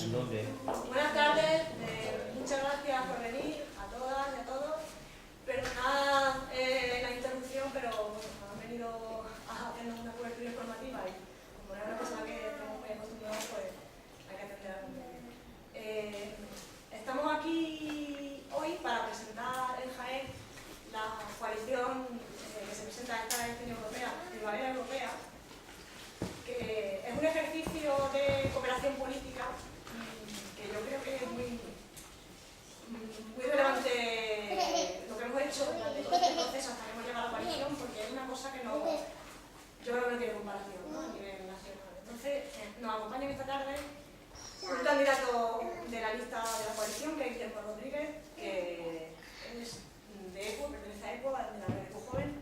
Buenas tardes, muchas gracias por venir a todas y a todos. Perdonad la interrupción, pero han venido a hacernos una cobertura informativa y como no es una cosa que estamos muy acostumbrados, pues hay que atender. Estamos aquí hoy para presentar en Jaén la coalición que se presenta en esta elección europea, Primavera Europea, que es un ejercicio de cooperación política que yo creo que es muy relevante lo que hemos hecho durante todo este proceso hasta que hemos llegado a la coalición, porque es una cosa que no, yo creo que no tiene comparación, ¿no? A nivel nacional. Entonces, nos acompañan esta tarde un candidato de la lista de la coalición, que es Guillermo Rodríguez, que es de ECO, pertenece a ECO, de la red ECO Joven,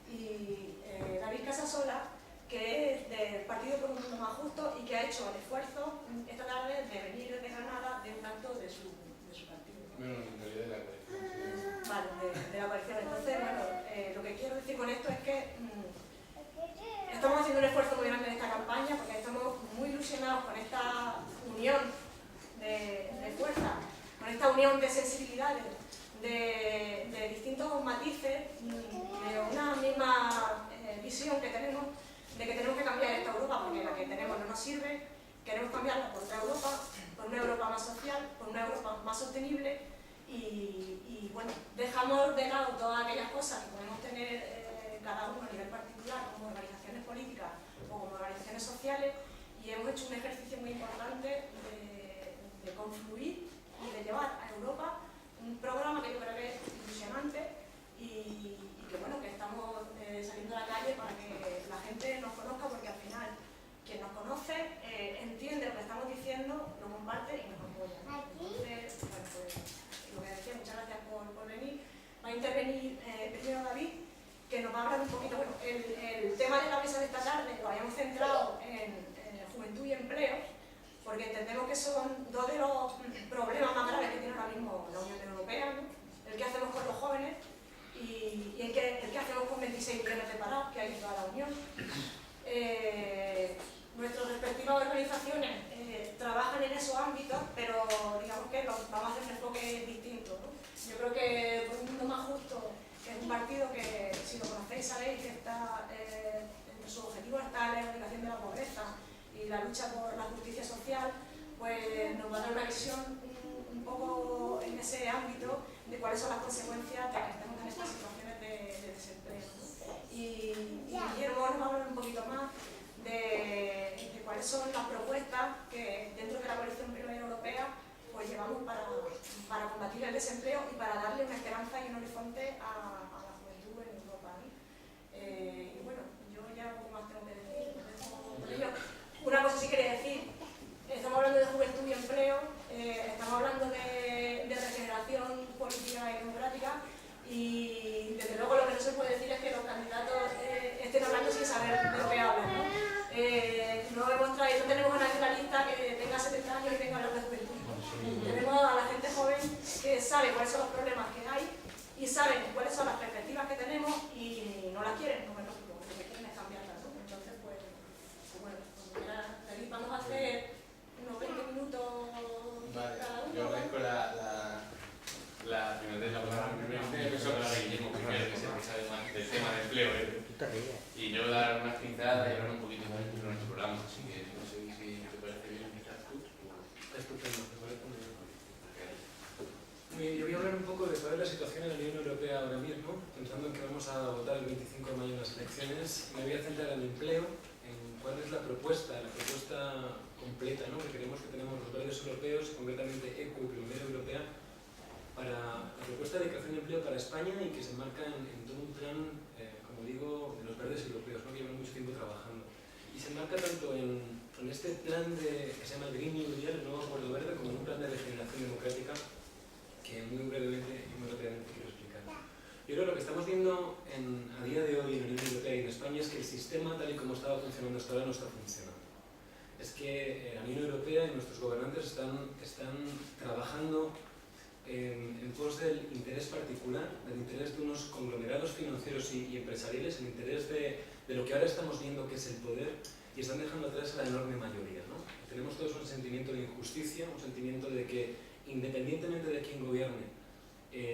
y David Casasola, que es del Partido por un Mundo Más Justo y que ha hecho el esfuerzo esta tarde de venir desde Granada de un acto de su partido. Bueno, en realidad de la coalición. Vale, de la coalición. Entonces, bueno, lo que quiero decir con esto es que estamos haciendo un esfuerzo muy grande en esta campaña porque estamos muy ilusionados con esta unión de fuerza, con esta unión de sensibilidades, de distintos matices, de una misma visión que tenemos, de que tenemos que cambiar esta Europa porque la que tenemos no nos sirve. Queremos cambiarla por otra Europa, por una Europa más social, por una Europa más sostenible y bueno, dejamos de lado todas aquellas cosas que podemos tener cada uno a nivel particular como organizaciones políticas o como organizaciones sociales y hemos hecho un ejercicio muy importante de confluir y de llevar a Europa un programa que yo creo que es ilusionante y que bueno, que estamos saliendo a la calle para que la gente nos conozca porque al final quien nos conoce entiende lo que estamos diciendo, lo comparte y nos apoya. Entonces, bueno, pues lo que decía, muchas gracias por venir. Va a intervenir primero David, que nos va a hablar un poquito, bueno, el tema de la mesa de esta tarde lo habíamos centrado en juventud y empleo, porque entendemos que son dos de los problemas más graves que tiene ahora mismo la Unión Europea, ¿no? El que hacemos con los jóvenes y el que hacemos con 26 millones de parados que hay en toda la Unión. Nuestras respectivas organizaciones trabajan en esos ámbitos, pero digamos que vamos a hacer un enfoque distinto, ¿no? Yo creo que Por un Mundo Más Justo es un partido que, si lo conocéis, sabéis que está, entre sus objetivos está la erradicación de la pobreza y la lucha por la justicia social, pues nos va a dar una visión un poco en ese ámbito de cuáles son las consecuencias de que estemos en estas situaciones de desempleo, ¿no? Y Guillermo nos va a hablar un poquito más de cuáles son las propuestas que dentro de la coalición Primavera Europea pues llevamos para combatir el desempleo y para darle una esperanza y un horizonte a la juventud en Europa, ¿no? Y bueno, yo ya poco más tengo que decir. Una cosa sí quería decir, estamos hablando de juventud y empleo, estamos hablando de regeneración política y democrática y desde luego lo que no se puede decir es que los candidatos estén hablando sin saber de lo que hablan, ¿no? No tenemos a nadie en la lista que tenga 70 años y venga a hablar de juventud. Tenemos a la gente joven que sabe cuáles son los problemas que hay y saben cuáles son las perspectivas que tenemos y no las quieren, no me lógico, lo que quieren es cambiarlas, ¿no? Entonces, pues bueno, David, vamos a hacer unos 20 minutos cada uno. Yo agradezco la primera vez la palabra, eso que la de Guillermo primero, que es el que sabe más del tema del empleo, y yo dar unas pinceladas y hablar un poquito más de nuestro programa, así que no sé si te parece bien empezar tú. Estupendo, me parece muy bien. Muy bien, yo voy a hablar un poco de cuál es la situación en la Unión Europea ahora mismo, pensando en que vamos a votar el 25 de mayo en las elecciones. Me voy a centrar en el empleo, en cuál es la propuesta completa, ¿no?, que queremos que tenemos los verdes europeos, concretamente ECO y Primavera Europea, para la propuesta de creación de empleo para España y que se enmarca en todo un plan, como digo, de los verdes europeos, ¿no?, que llevan mucho tiempo trabajando. Y se enmarca tanto en este plan que se llama el Green New Deal, el nuevo acuerdo verde, como en un plan de regeneración democrática que muy brevemente y muy rápidamente quiero explicar. Yo creo que lo que estamos viendo a día de hoy en la Unión Europea y en España es que el sistema, tal y como estaba funcionando hasta ahora, no está funcionando. Es que la Unión Europea y nuestros gobernantes están trabajando en pos del interés particular, del interés de unos conglomerados financieros y empresariales, el interés de lo que ahora estamos viendo que es el poder, y están dejando atrás a la enorme mayoría, ¿no? Tenemos todos una sentimiento de injusticia, un sentimiento de que independientemente de quién gobierne,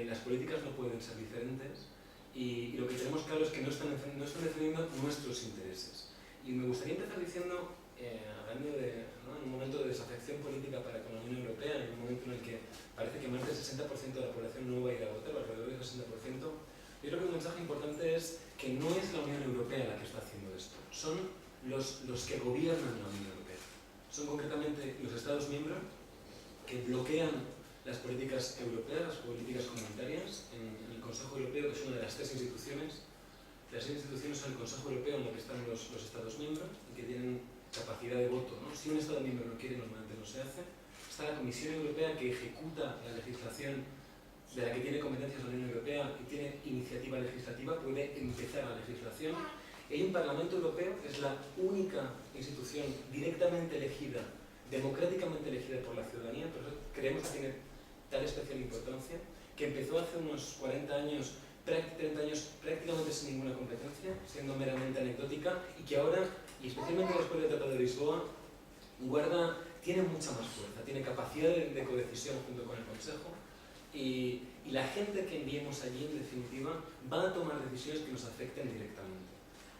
las políticas no pueden ser diferentes y lo que tenemos claro es que no están defendiendo nuestros intereses. Y me gustaría empezar diciendo, hablando de un momento de desafección política para con la Unión Europea, en un momento en el que parece que más del 60% de la población no va a ir a votar, o alrededor del 60%, yo creo que un mensaje importante es que no es la Unión Europea la que está haciendo esto, son los que gobiernan la Unión Europea. Son concretamente los Estados miembros que bloquean las políticas europeas, las políticas comunitarias, en el Consejo Europeo, que es una de las tres instituciones. Las tres instituciones son el Consejo Europeo, en el que están los Estados miembros, y que tienen capacidad de voto, ¿no? Si un Estado miembro no quiere, normalmente no se hace. Está la Comisión Europea, que ejecuta la legislación de la que tiene competencias la Unión Europea y tiene iniciativa legislativa, puede empezar la legislación. Y hay un Parlamento Europeo, que es la única institución directamente elegida, democráticamente elegida por la ciudadanía, por eso creemos que tiene tal especial importancia, que empezó hace unos 40 años, 30 años prácticamente sin ninguna competencia, siendo meramente anecdótica, y que ahora, y especialmente después del Tratado de Lisboa, tiene mucha más fuerza, tiene capacidad de codecisión junto con el Consejo, y la gente que enviemos allí, en definitiva, va a tomar decisiones que nos afecten directamente.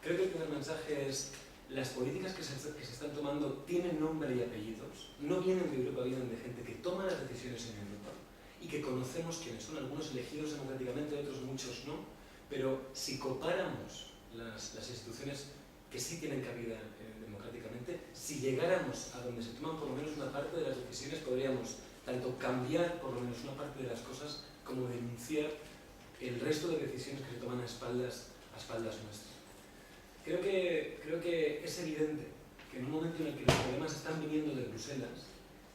Creo que el primer mensaje es: las políticas que se están tomando tienen nombre y apellidos, no vienen de Europa, vienen de gente que toma las decisiones en Europa y que conocemos quiénes son, algunos elegidos democráticamente, otros muchos no, pero si comparamos las instituciones que sí tienen cabida democráticamente, si llegáramos a donde se toman por lo menos una parte de las decisiones, podríamos tanto cambiar por lo menos una parte de las cosas como denunciar el resto de decisiones que se toman a espaldas nuestras. Creo que es evidente que en un momento en el que los problemas están viniendo de Bruselas,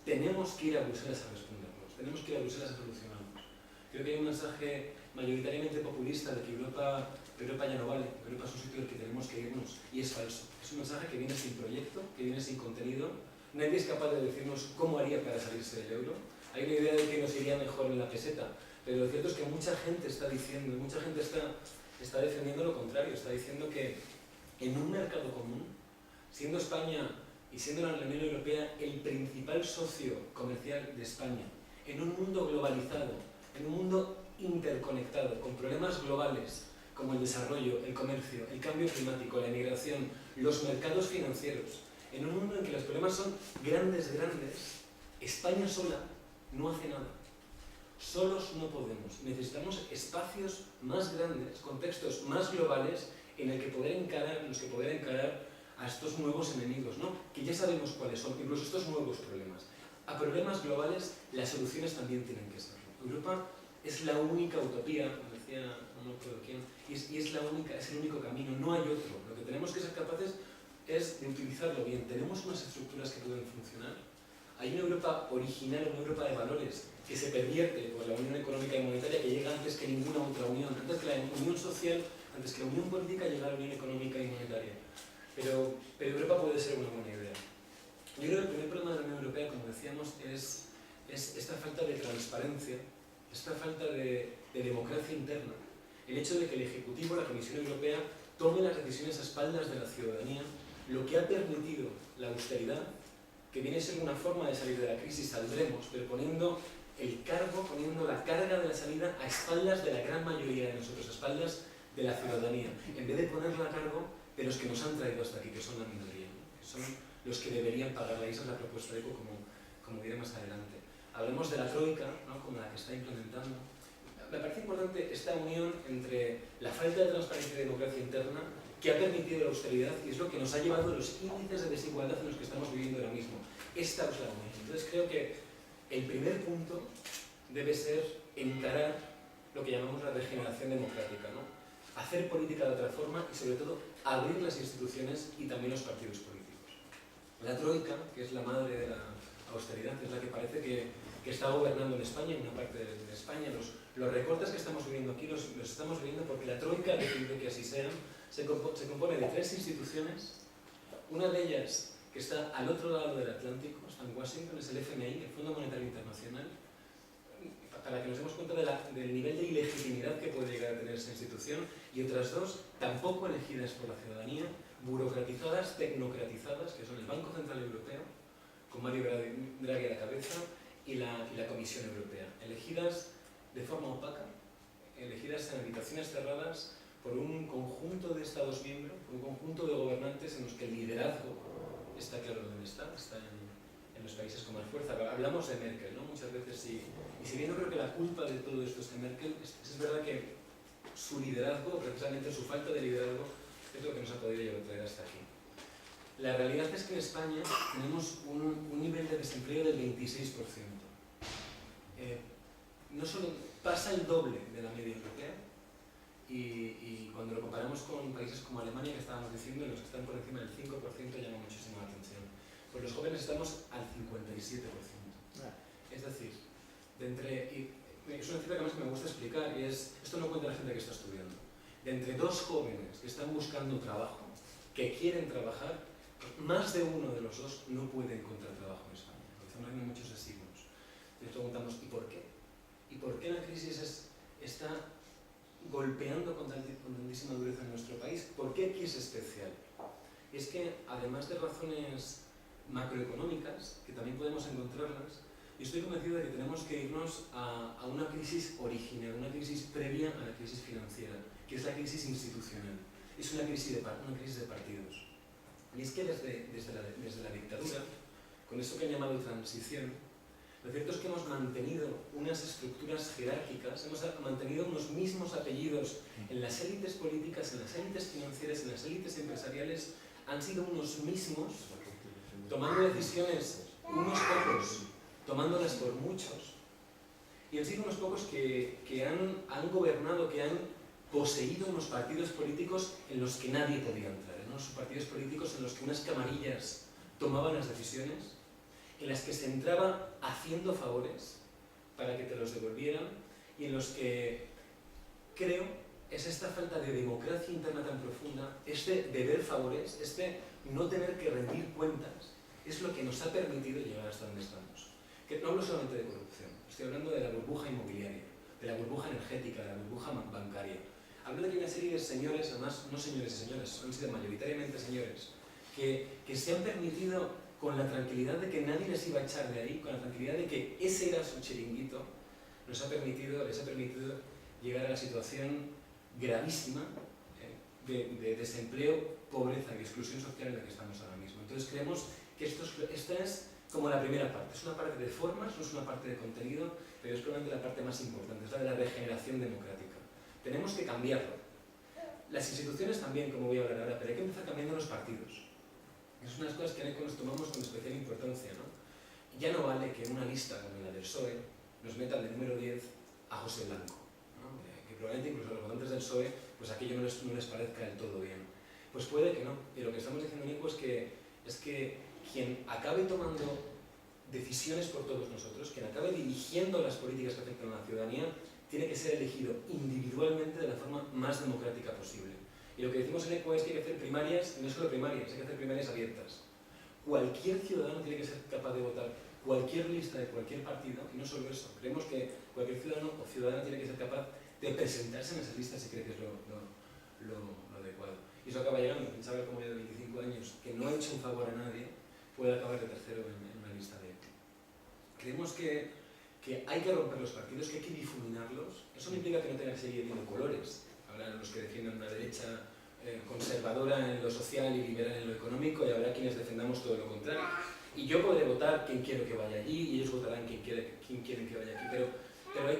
tenemos que ir a Bruselas a responderlos, tenemos que ir a Bruselas a solucionarlos. Creo que hay un mensaje mayoritariamente populista de que Europa ya no vale, Europa es un sitio al que tenemos que irnos, y es falso. Es un mensaje que viene sin proyecto, que viene sin contenido. Nadie es capaz de decirnos cómo haría para salirse del euro. Hay una idea de que nos iría mejor en la peseta, pero lo cierto es que mucha gente está diciendo, mucha gente está defendiendo lo contrario, está diciendo que en un mercado común, siendo España y siendo la Unión Europea el principal socio comercial de España, en un mundo globalizado, en un mundo interconectado, con problemas globales como el desarrollo, el comercio, el cambio climático, la migración, los mercados financieros, en un mundo en que los problemas son grandes, España sola no hace nada. Solos no podemos. Necesitamos espacios más grandes, contextos más globales en los que poder encarar a estos nuevos enemigos, ¿no? Que ya sabemos cuáles son, incluso estos nuevos problemas. A problemas globales las soluciones también tienen que ser. Europa es la única utopía, como decía no me acuerdo quién, y es el único camino, no hay otro. Lo que tenemos que ser capaces es de utilizarlo bien. Tenemos unas estructuras que pueden funcionar. Hay una Europa original, una Europa de valores que se pervierte por la Unión Económica y Monetaria, que llega antes que ninguna otra unión, antes que la Unión Social, antes que la Unión Política, llega a la Unión Económica y Monetaria. Pero Europa puede ser una buena idea. Yo creo que el primer problema de la Unión Europea, como decíamos, es esta falta de transparencia, esta falta de democracia interna, el hecho de que el Ejecutivo, la Comisión Europea, tome las decisiones a espaldas de la ciudadanía, lo que ha permitido la austeridad, que viene a ser una forma de salir de la crisis, saldremos, pero poniendo la carga de la salida a espaldas de la gran mayoría de nosotros, a espaldas de la ciudadanía, en vez de ponerla a cargo de los que nos han traído hasta aquí, que son la minoría, ¿no? Que son los que deberían pagarla. Y esa es la propuesta de ECO, como diré más adelante. Hablemos de la Troika, ¿no? Como la que está implementando. Me parece importante esta unión entre la falta de transparencia y democracia interna, que ha permitido la austeridad, y es lo que nos ha llevado a los índices de desigualdad en los que estamos viviendo ahora mismo. Esta es la unión. Entonces creo que el primer punto debe ser encarar lo que llamamos la regeneración democrática, ¿no? Hacer política de otra forma y, sobre todo, abrir las instituciones y también los partidos políticos. La Troika, que es la madre de la austeridad, es la que parece que está gobernando en España, en una parte de España. Los recortes que estamos viviendo aquí los estamos viviendo porque la Troika ha decidido que así sea. Se compone de 3 instituciones. Una de ellas, que está al otro lado del Atlántico, está en Washington, es el FMI, el Fondo Monetario Internacional, para que nos demos cuenta del nivel de ilegitimidad que puede llegar a tener esa institución, y otras 2, tampoco elegidas por la ciudadanía, burocratizadas, tecnocratizadas, que son el Banco Central Europeo, con Mario elegidas de forma opaca, elegidas en habitaciones cerradas por un conjunto de Estados miembros, por un conjunto de gobernantes en los que el liderazgo está claro dónde está en los países con más fuerza. Hablamos de Merkel, ¿no? Muchas veces, y si bien no creo que la culpa de todo esto es de Merkel, es verdad que su liderazgo, precisamente su falta de liderazgo, es lo que nos ha podido traer hasta aquí. La realidad es que en España tenemos un nivel de desempleo del 26%. No solo pasa el doble de la media europea, y cuando lo comparamos con países como Alemania, que estábamos diciendo, los que están por encima del 5%, llama muchísimo la atención. Pues los jóvenes estamos al 57%. Es decir, es una cifra que más me gusta explicar, y esto no cuenta la gente que está estudiando. De entre dos jóvenes que están buscando trabajo, que quieren trabajar, más de uno de los dos no puede encontrar trabajo en España, porque estamos viendo muchos signos. Entonces preguntamos, ¿y por qué? ¿Y por qué la crisis está golpeando con tantísima dureza en nuestro país? ¿Por qué aquí es especial? Y es que, además de razones macroeconómicas, que también podemos encontrarlas, y estoy convencido de que tenemos que irnos a una crisis original, una crisis previa a la crisis financiera, que es la crisis institucional. Es una crisis de partidos. Y es que desde la dictadura, con eso que han llamado transición, lo cierto es que hemos mantenido unas estructuras jerárquicas, hemos mantenido unos mismos apellidos en las élites políticas, en las élites financieras, en las élites empresariales, han sido unos mismos, tomando decisiones unos pocos, tomándolas por muchos, y han sido unos pocos que han gobernado, que han poseído unos partidos políticos en los que nadie podía entrar, unos partidos políticos en los que unas camarillas tomaban las decisiones, en las que se entraba haciendo favores para que te los devolvieran, y en los que, creo, es esta falta de democracia interna tan profunda, este deber favores, este no tener que rendir cuentas, es lo que nos ha permitido llegar hasta donde estamos. Que no hablo solamente de corrupción, estoy hablando de la burbuja inmobiliaria, de la burbuja energética, de la burbuja bancaria. Hablo de que una serie de señores, además no señores y señoras, han sido mayoritariamente señores, que se han permitido, con la tranquilidad de que nadie les iba a echar de ahí, con la tranquilidad de que ese era su chiringuito, les ha permitido llegar a la situación gravísima de desempleo, pobreza y exclusión social en la que estamos ahora mismo. Entonces creemos que esta es como la primera parte, es una parte de formas, no es una parte de contenido, pero es probablemente la parte más importante, es la de la regeneración democrática. Tenemos que cambiarlo. Las instituciones también, como voy a hablar ahora, pero hay que empezar cambiando los partidos. Es una de las cosas que nos tomamos con especial importancia, ¿no? Ya no vale que en una lista como la del PSOE nos metan de número 10 a José Blanco, ¿no? Que probablemente incluso a los votantes del PSOE pues aquello no les parezca del todo bien. Pues puede que no, y lo que estamos diciendo, Nico, es que quien acabe tomando decisiones por todos nosotros, quien acabe dirigiendo las políticas que afectan a la ciudadanía, tiene que ser elegido individualmente de la forma más democrática posible. Y lo que decimos en ECO es que hay que hacer primarias, y no solo primarias, hay que hacer primarias abiertas. Cualquier ciudadano tiene que ser capaz de votar cualquier lista de cualquier partido, y no solo eso, creemos que cualquier ciudadano o ciudadana tiene que ser capaz de presentarse en esas listas si cree que es lo adecuado. Y eso acaba llegando, pensaba que como yo de 25 años, que no ha hecho un favor a nadie, puede acabar de tercero en una lista de... Creemos que hay que romper los partidos, que hay que difuminarlos. Eso no implica que no tengan que seguir viendo colores. Habrá los que defiendan una derecha conservadora en lo social y liberal en lo económico, y habrá quienes defendamos todo lo contrario. Y yo podré votar quien quiero que vaya allí, y ellos votarán quien quieren que vaya aquí. Pero hay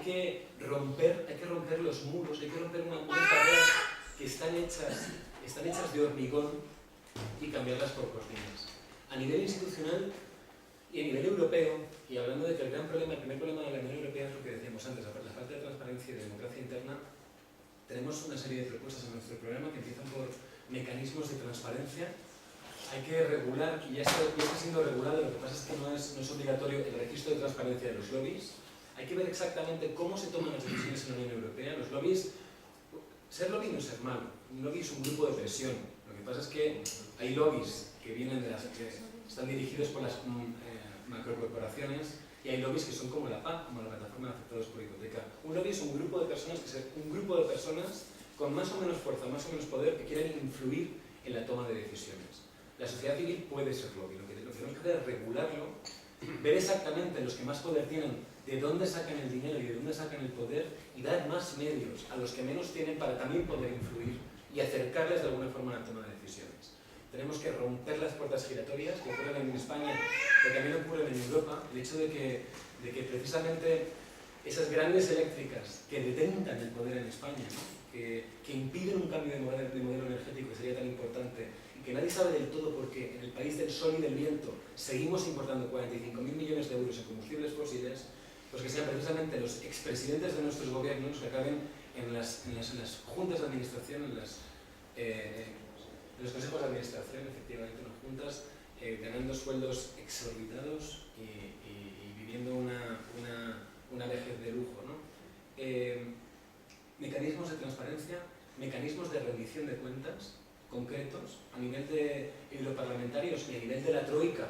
que romper los muros, hay que romper unas barreras que están hechas de hormigón y cambiarlas por cortinas. A nivel institucional y a nivel europeo, y hablando de que el primer problema de la Unión Europea es lo que decíamos antes, la falta de transparencia y de democracia interna, tenemos una serie de propuestas en nuestro programa que empiezan por mecanismos de transparencia. Hay que regular, y ya está siendo regulado, lo que pasa es que no es obligatorio el registro de transparencia de los lobbies. Hay que ver exactamente cómo se toman las decisiones en la Unión Europea. Los lobbies, ser lobby no es ser malo, un lobby es un grupo de presión. Lo que pasa es que hay lobbies que vienen que están dirigidos por las macrocorporaciones, y hay lobbies que son como la PA, como la Plataforma de Afectados por Hipoteca. Un lobby es un grupo de personas con más o menos fuerza, más o menos poder, que quieren influir en la toma de decisiones. La sociedad civil puede ser lobby, lo que tenemos que hacer es regularlo ver exactamente los que más poder tienen, de dónde sacan el dinero y de dónde sacan el poder, y dar más medios a los que menos tienen para también poder influir y acercarles de alguna forma a la toma de decisiones. Tenemos que romper las puertas giratorias que ocurren en España, que también ocurren en Europa. El hecho de que precisamente esas grandes eléctricas que detentan el poder en España, ¿no? que impiden un cambio de modelo energético que sería tan importante, y que nadie sabe del todo porque en el país del sol y del viento seguimos importando 45.000 millones de euros en combustibles fósiles, pues que sean precisamente los expresidentes de nuestros gobiernos que acaben en las juntas de administración, en los consejos de administración, efectivamente, en las juntas, ganando sueldos exorbitados y viviendo una vejez de lujo, ¿no? Mecanismos de transparencia, mecanismos de rendición de cuentas concretos a nivel de europarlamentarios y a nivel de la Troika,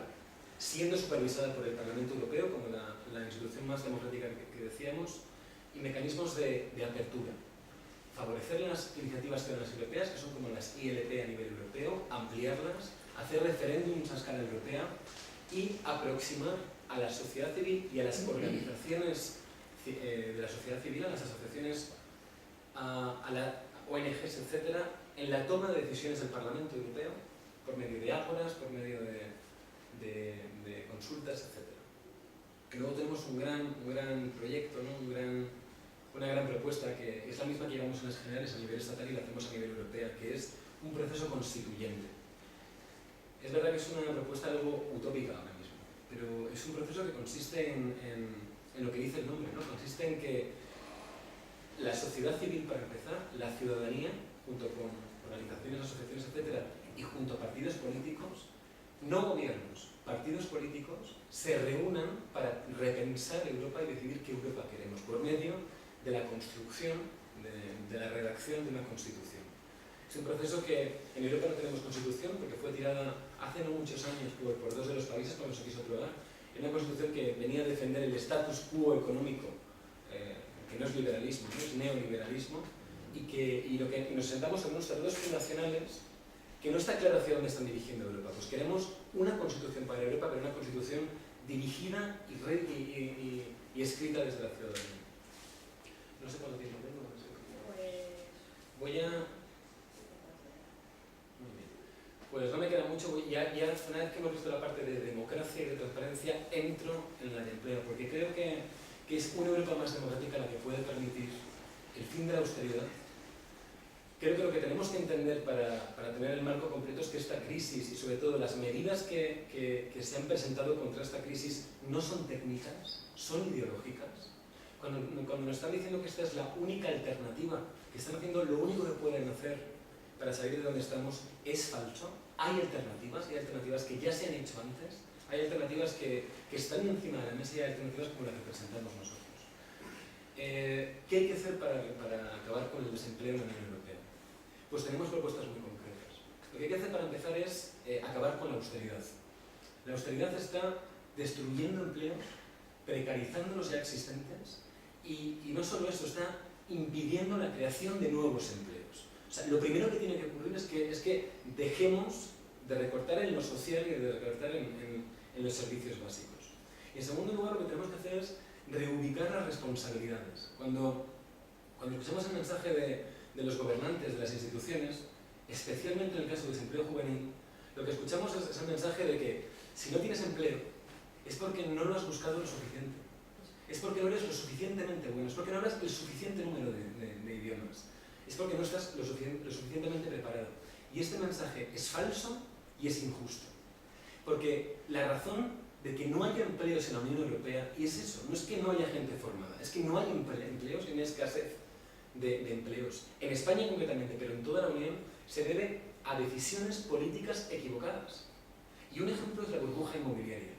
siendo supervisada por el Parlamento Europeo como la institución más democrática que decíamos, y mecanismos de apertura. Favorecer las iniciativas ciudadanas europeas, que son como las ILP a nivel europeo, ampliarlas, hacer referéndums a escala europea y aproximar a la sociedad civil y a las organizaciones de la sociedad civil, a las asociaciones, a las ONGs, etc., en la toma de decisiones del Parlamento Europeo, por medio de ágoras, por medio de consultas, etc. Que luego tenemos un gran proyecto, ¿no? Una gran propuesta, que es la misma que llevamos en las generales a nivel estatal y la hacemos a nivel europeo, que es un proceso constituyente. Es verdad que es una propuesta algo utópica ahora mismo, pero es un proceso que consiste en lo que dice el nombre, ¿no? Consiste en que la sociedad civil, para empezar, la ciudadanía, junto con organizaciones, asociaciones, etc., y junto a partidos políticos, no gobiernos, partidos políticos, se reúnan para repensar Europa y decidir qué Europa queremos, por medio de la construcción, de la redacción de una constitución. Es un proceso que en Europa no tenemos constitución porque fue tirada hace no muchos años por dos de los países cuando se quiso aprobar. Era una constitución que venía a defender el status quo económico, que no es liberalismo, no es neoliberalismo, y nos sentamos en unos tratados fundacionales que no está claro hacia dónde están dirigiendo Europa. Pues queremos una constitución para Europa, pero una constitución dirigida y escrita desde la ciudadanía. No sé cuánto tiempo tengo. No sé. Voy a... Muy bien. Pues no me queda mucho. Ya una vez que hemos visto la parte de democracia y de transparencia, entro en la de empleo, porque creo que es una Europa más democrática la que puede permitir el fin de la austeridad. Creo que lo que tenemos que entender para tener el marco completo es que esta crisis y sobre todo las medidas que se han presentado contra esta crisis no son técnicas, son ideológicas. Cuando nos están diciendo que esta es la única alternativa, que están haciendo lo único que pueden hacer para salir de donde estamos, es falso. Hay alternativas que ya se han hecho antes, hay alternativas que están encima de la mesa y hay alternativas como la que presentamos nosotros. ¿Qué hay que hacer para acabar con el desempleo en la Unión Europea? Pues tenemos propuestas muy concretas. Lo que hay que hacer para empezar es acabar con la austeridad. La austeridad está destruyendo empleos, precarizando los ya existentes y no solo eso, está impidiendo la creación de nuevos empleos. O sea, lo primero que tiene que ocurrir es que dejemos de recortar en lo social y de recortar en los servicios básicos. Y en segundo lugar, lo que tenemos que hacer es reubicar las responsabilidades. Cuando escuchamos el mensaje de los gobernantes, de las instituciones, especialmente en el caso del desempleo juvenil, lo que escuchamos es el mensaje de que si no tienes empleo es porque no lo has buscado lo suficiente, es porque no eres lo suficientemente bueno, es porque no hablas el suficiente número de idiomas, es porque no estás lo suficientemente preparado. Y este mensaje es falso y es injusto, porque la razón de que no haya empleos en la Unión Europea, y es eso, no es que no haya gente formada, es que no hay empleos y una escasez de empleos. En España concretamente, pero en toda la Unión, se debe a decisiones políticas equivocadas. Y un ejemplo es la burbuja inmobiliaria,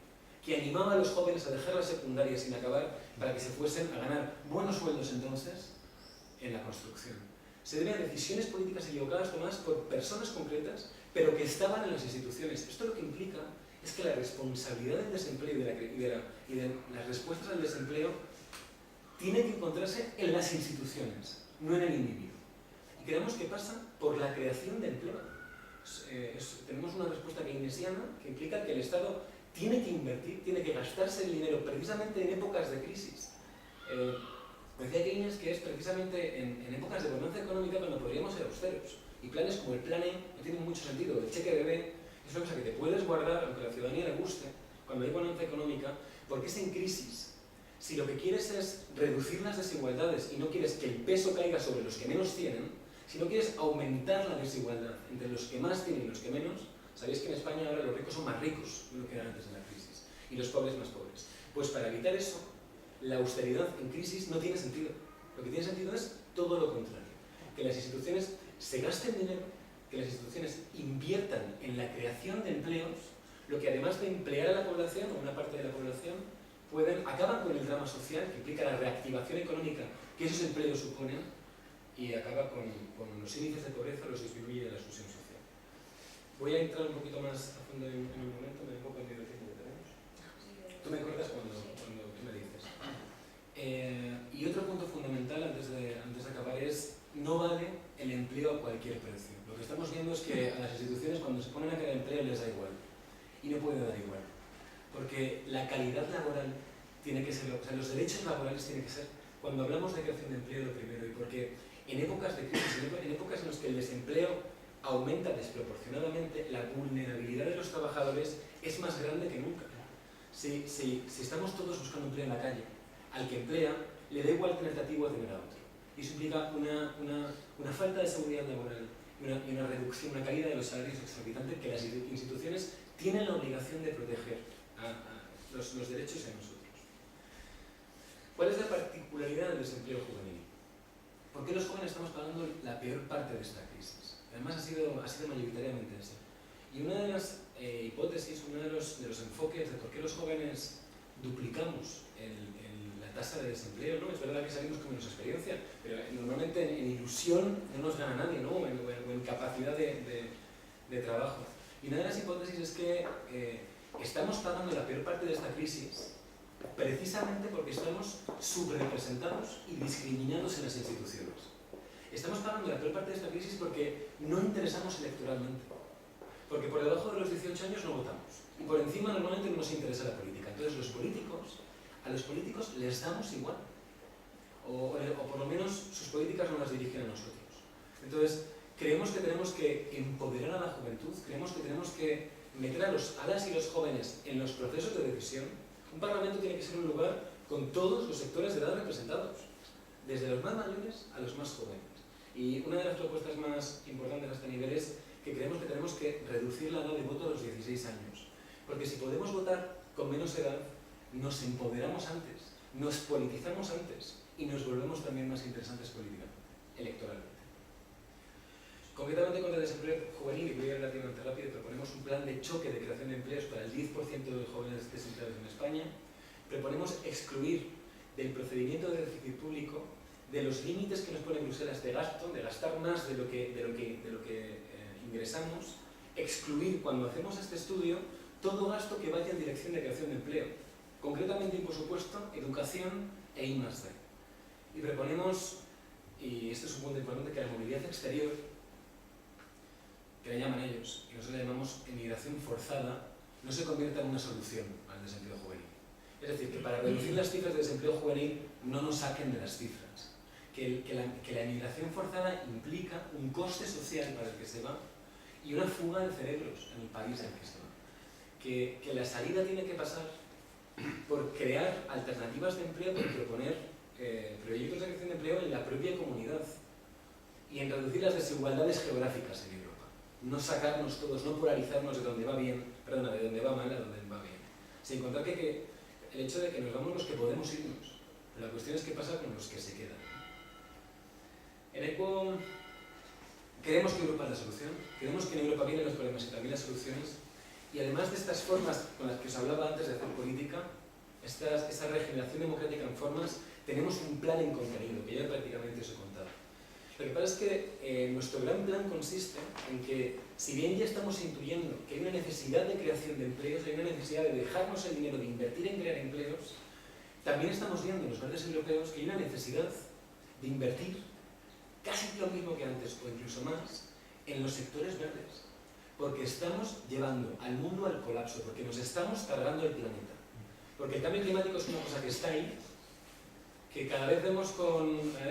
que animaba a los jóvenes a dejar la secundaria sin acabar para que se fuesen a ganar buenos sueldos entonces en la construcción. Se debe a decisiones políticas equivocadas tomadas por personas concretas, pero que estaban en las instituciones. Esto lo que implica es que la responsabilidad del desempleo y de las respuestas al desempleo tiene que encontrarse en las instituciones, no en el individuo. Y creemos que pasa por la creación de empleo. Tenemos una respuesta keynesiana que implica que el Estado tiene que invertir, tiene que gastarse el dinero precisamente en épocas de crisis. Decía Keynes que es precisamente en épocas de bonanza económica cuando podríamos ser austeros. Y planes como el Plan E no tienen mucho sentido. El cheque bebé es una cosa que te puedes guardar, aunque a la ciudadanía le guste, cuando hay bonanza económica, porque es en crisis. Si lo que quieres es reducir las desigualdades y no quieres que el peso caiga sobre los que menos tienen, si no quieres aumentar la desigualdad entre los que más tienen y los que menos, sabéis que en España ahora los ricos son más ricos de lo que eran antes de la crisis y los pobres más pobres. Pues para evitar eso, la austeridad en crisis no tiene sentido. Lo que tiene sentido es todo lo contrario. Que las instituciones se gasten dinero, que las instituciones inviertan en la creación de empleos, lo que además de emplear a la población, o una parte de la población, acaban con el drama social que implica la reactivación económica que esos empleos suponen y acaba con los índices de pobreza, los disminuye la exclusión social. Voy a entrar un poquito más a fondo en un momento, me enfoco en el tiempo que tenemos. Tú me cortas cuando tú me dices. Y otro punto fundamental antes de acabar es no vale el empleo a cualquier precio. Lo que estamos viendo es que a las instituciones cuando se ponen a crear empleo les da igual y no puede dar igual. Porque la calidad laboral tiene que ser, o sea, los derechos laborales tienen que ser, cuando hablamos de creación de empleo, lo primero, y porque en épocas de crisis, en épocas en las que el desempleo aumenta desproporcionadamente, la vulnerabilidad de los trabajadores es más grande que nunca. Si estamos todos buscando empleo en la calle, al que emplea le da igual tener a ti o a tener a otro. Y eso implica una falta de seguridad laboral y una reducción, una caída de los salarios exorbitante que las instituciones tienen la obligación de proteger a los derechos de nosotros. ¿Cuál es la particularidad del desempleo juvenil? ¿Por qué los jóvenes estamos pagando la peor parte de esta crisis? Además ha sido mayoritariamente así. Y una de las hipótesis, uno de los enfoques de por qué los jóvenes duplicamos la tasa de desempleo, ¿no? Es verdad que salimos con menos experiencia, pero normalmente en ilusión no nos gana nadie, ¿no? O en capacidad de trabajo. Y una de las hipótesis es que estamos pagando la peor parte de esta crisis precisamente porque estamos subrepresentados y discriminados en las instituciones. Estamos pagando la peor parte de esta crisis porque no interesamos electoralmente. Porque por debajo de los 18 años no votamos. Y por encima normalmente no nos interesa la política. Entonces a los políticos les damos igual. O por lo menos sus políticas no las dirigen a nosotros. Entonces creemos que tenemos que empoderar a la juventud, creemos que tenemos que meter a las y los jóvenes en los procesos de decisión. Un parlamento tiene que ser un lugar con todos los sectores de edad representados, desde los más mayores a los más jóvenes. Y una de las propuestas más importantes a este nivel es que creemos que tenemos que reducir la edad de voto a los 16 años. Porque si podemos votar con menos edad, nos empoderamos antes, nos politizamos antes y nos volvemos también más interesantes políticamente, electoralmente. Concretamente contra el desempleo juvenil, y voy a ir relativamente rápido, proponemos un plan de choque de creación de empleos para el 10% de los jóvenes desempleados en España. Proponemos excluir del procedimiento de déficit público de los límites que nos pone Bruselas de gasto, de gastar más de lo que ingresamos, excluir cuando hacemos este estudio todo gasto que vaya en dirección de creación de empleo, concretamente y por supuesto educación e I+D. Y proponemos, y este es un punto importante, que la movilidad exterior, que la llaman ellos, y nosotros la llamamos emigración forzada, no se convierta en una solución al desempleo juvenil. Es decir, que para reducir las cifras de desempleo juvenil no nos saquen de las cifras. Que la emigración forzada implica un coste social para el que se va y una fuga de cerebros en el país en el que se va. Que la salida tiene que pasar por crear alternativas de empleo, por proponer proyectos de creación de empleo en la propia comunidad y en reducir las desigualdades geográficas en Europa. No sacarnos todos, no polarizarnos de donde va bien, perdona, de donde va mal a donde va bien. Sin contar que el hecho de que nos vamos los que podemos irnos, pero la cuestión es qué pasa con los que se quedan. En ECO creemos que Europa es la solución, creemos que en Europa vienen los problemas y también las soluciones, y además de estas formas con las que os hablaba antes de hacer política, esa regeneración democrática en formas, tenemos un plan en contenido, que ya prácticamente os he contado. Lo que pasa es que nuestro gran plan consiste en que, si bien ya estamos intuyendo que hay una necesidad de creación de empleos, hay una necesidad de dejarnos el dinero, de invertir en crear empleos, también estamos viendo en los verdes europeos que hay una necesidad de invertir casi lo mismo que antes, o incluso más, en los sectores verdes. porque estamos llevando al mundo al colapso, porque nos estamos cargando el planeta. Porque el cambio climático es una cosa que está ahí, que cada vez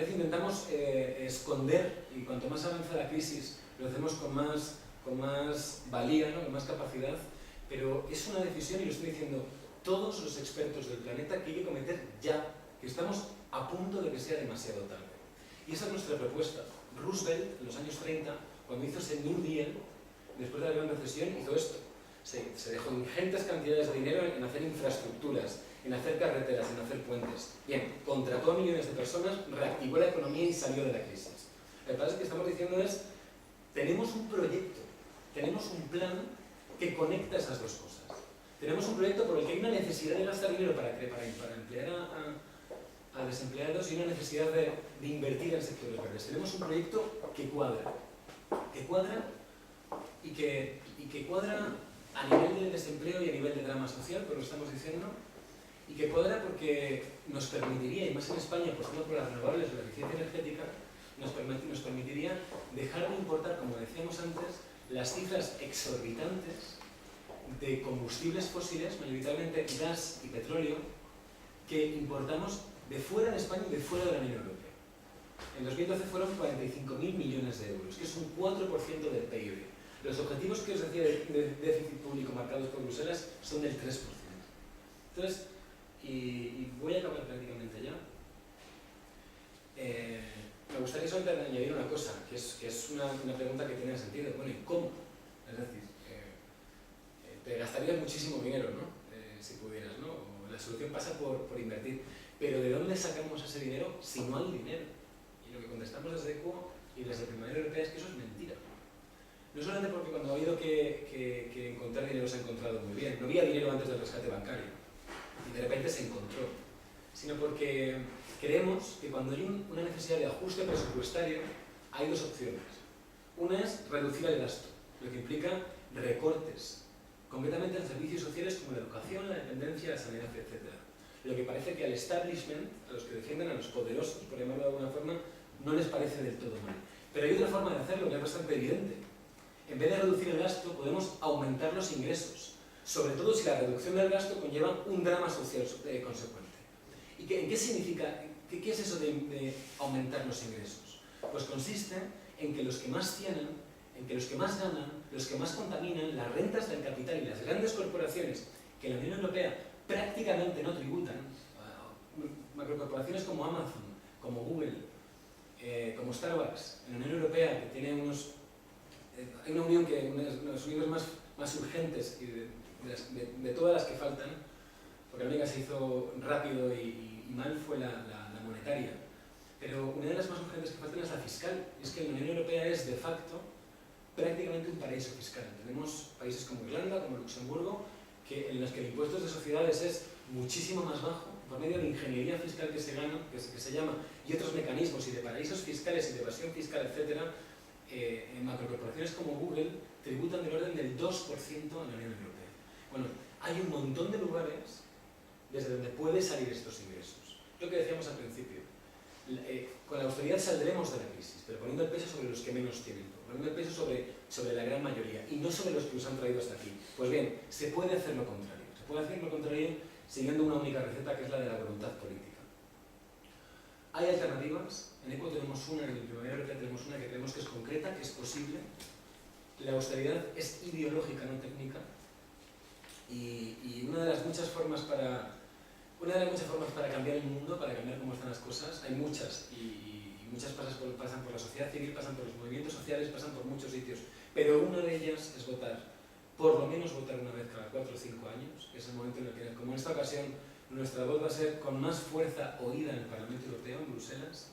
intentamos esconder, y cuanto más avanza la crisis, lo hacemos con más valía, ¿no? Con más capacidad, pero es una decisión, y lo estoy diciendo todos los expertos del planeta, que hay que cometer ya, que estamos a punto de que sea demasiado tarde. Y esa es nuestra propuesta. Roosevelt, en los años 30, cuando hizo ese New Deal, después de la Gran Recesión, hizo esto. Se dejó ingentes cantidades de dinero en hacer infraestructuras, en hacer carreteras, en hacer puentes. Bien, contrató a millones de personas, reactivó la economía y salió de la crisis. Lo que pasa es que estamos diciendo es, tenemos un proyecto, tenemos un plan que conecta esas dos cosas. Tenemos un proyecto por el que hay una necesidad de gastar dinero para emplear a desempleados y una necesidad de invertir en sectores verdes. Tenemos un proyecto que cuadra y que cuadra a nivel de desempleo y a nivel de drama social, pues lo estamos diciendo, y que cuadra porque nos permitiría, y más en España, por ejemplo, por las renovables, la eficiencia energética, nos permitiría dejar de importar, como decíamos antes, las cifras exorbitantes de combustibles fósiles, mayoritariamente gas y petróleo, que importamos de fuera de España y de fuera de la Unión Europea. En 2012 fueron 45.000 millones de euros, que es un 4% del PIB. Los objetivos que os decía de déficit público marcados por Bruselas son del 3%. Entonces, y voy a acabar prácticamente ya. Me gustaría solamente añadir una cosa, que es una pregunta que tiene sentido. Bueno, ¿y cómo? Es decir, te gastarías muchísimo dinero, ¿no? Si pudieras, ¿no? O la solución pasa por invertir. Pero ¿de dónde sacamos ese dinero si no hay dinero? Y lo que contestamos desde ECO y desde Primavera Europea es que eso es mentira. No solamente porque cuando ha habido que encontrar dinero se ha encontrado muy bien, no había dinero antes del rescate bancario y de repente se encontró, sino porque creemos que cuando hay una necesidad de ajuste presupuestario hay dos opciones. Una es reducir el gasto, lo que implica recortes, concretamente en servicios sociales como la educación, la dependencia, la sanidad, etc. Lo que parece que al establishment, a los que defienden, a los poderosos, por llamarlo de alguna forma, no les parece del todo mal. Pero hay otra forma de hacerlo que es bastante evidente. En vez de reducir el gasto, podemos aumentar los ingresos, sobre todo si la reducción del gasto conlleva un drama social consecuente. ¿Y qué significa? ¿Qué es eso de aumentar los ingresos? Pues consiste en que los que más tienen, en que los que más ganan, los que más contaminan, las rentas del capital y las grandes corporaciones que en la Unión Europea prácticamente no tributan, macrocorporaciones como Amazon, como Google, como Starbucks, en la Unión Europea, que tiene hay una unión que las uniones más urgentes y de todas las que faltan, porque la única que se hizo rápido y mal fue la monetaria, pero una de las más urgentes que faltan es la fiscal. Es que la Unión Europea es de facto prácticamente un paraíso fiscal. Tenemos países como Irlanda, como Luxemburgo, en los que el impuesto de sociedades es muchísimo más bajo, por medio de ingeniería fiscal que se llama, y otros mecanismos, y de paraísos fiscales y de evasión fiscal, etc. En macrocorporaciones como Google tributan del orden del 2% en la Unión Europea. Bueno, hay un montón de lugares desde donde puede salir estos ingresos. Lo que decíamos al principio, con la austeridad saldremos de la crisis, pero poniendo el peso sobre los que menos tienen, poniendo el peso sobre la gran mayoría y no sobre los que nos han traído hasta aquí. Pues bien, se puede hacer lo contrario. Se puede hacer lo contrario siguiendo una única receta, que es la de la voluntad política. Hay alternativas. En ECO tenemos una, en Primavera Europea tenemos una que creemos que es concreta, que es posible. La austeridad es ideológica, no técnica. Y una de las muchas formas para cambiar el mundo, para cambiar cómo están las cosas, hay muchas, y muchas pasan por la sociedad civil, pasan por los movimientos sociales, pasan por muchos sitios, pero una de ellas es votar, por lo menos votar una vez cada 4 o 5 años, que es el momento en el que, como en esta ocasión, nuestra voz va a ser con más fuerza oída en el Parlamento Europeo, en Bruselas,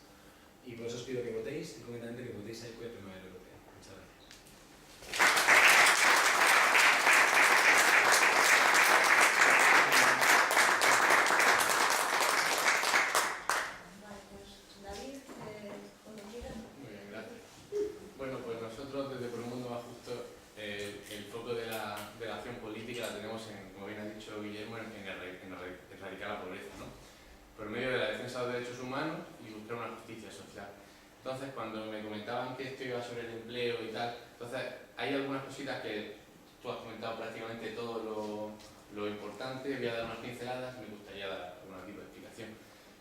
y por eso os pido que votéis, y concretamente que votéis a ECO y a Primavera Europea. Muchas gracias. Por medio de la defensa de los derechos humanos y buscar una justicia social. Entonces, cuando me comentaban que esto iba sobre el empleo y tal, entonces hay algunas cositas que tú has comentado prácticamente todo lo importante. Voy a dar unas pinceladas, me gustaría dar algún tipo de explicación.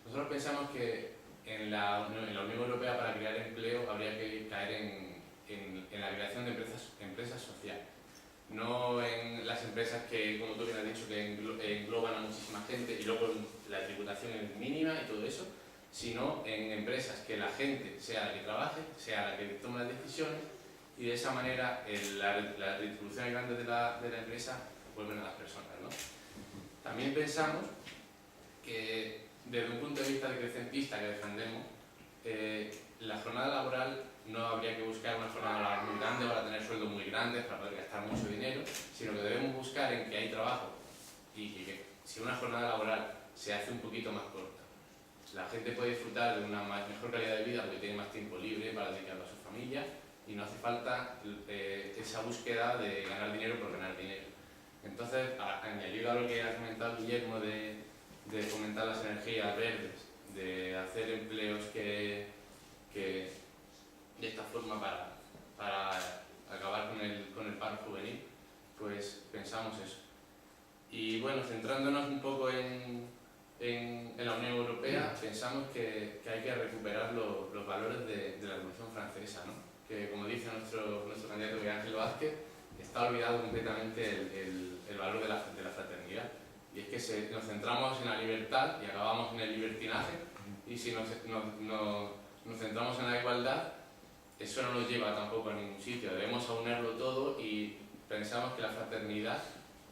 Nosotros pensamos que en la Unión Europea, para crear empleo, habría que caer en la creación de empresas sociales. No en las empresas que, como tú bien has dicho, que engloban a muchísima gente y luego la tributación es mínima y todo eso, sino en empresas que la gente sea la que trabaje, sea la que tome las decisiones, y de esa manera la distribución grande de la empresa vuelven a las personas, ¿no? También pensamos que desde un punto de vista decrecentista que defendemos, la jornada laboral no habría que buscar una jornada laboral muy grande para tener sueldos muy grandes, para poder gastar mucho dinero, sino que debemos buscar en que hay trabajo y que si una jornada laboral se hace un poquito más corta, la gente puede disfrutar de una mejor calidad de vida porque tiene más tiempo libre para dedicarlo a su familia y no hace falta esa búsqueda de ganar dinero por ganar dinero. Entonces, añadido a lo que ha comentado Guillermo de fomentar las energías verdes, de hacer empleos que de esta forma para acabar con el paro juvenil, pues pensamos eso. Y bueno, centrándonos un poco en la Unión Europea, pensamos que hay que recuperar los valores de la Revolución Francesa, ¿no? Que, como dice nuestro candidato Miguel Ángel Vázquez, está olvidado completamente el valor de la fraternidad. Y es que nos centramos en la libertad y acabamos en el libertinaje, y si nos centramos en la igualdad, eso no nos lleva tampoco a ningún sitio. Debemos aunarlo todo y pensamos que la fraternidad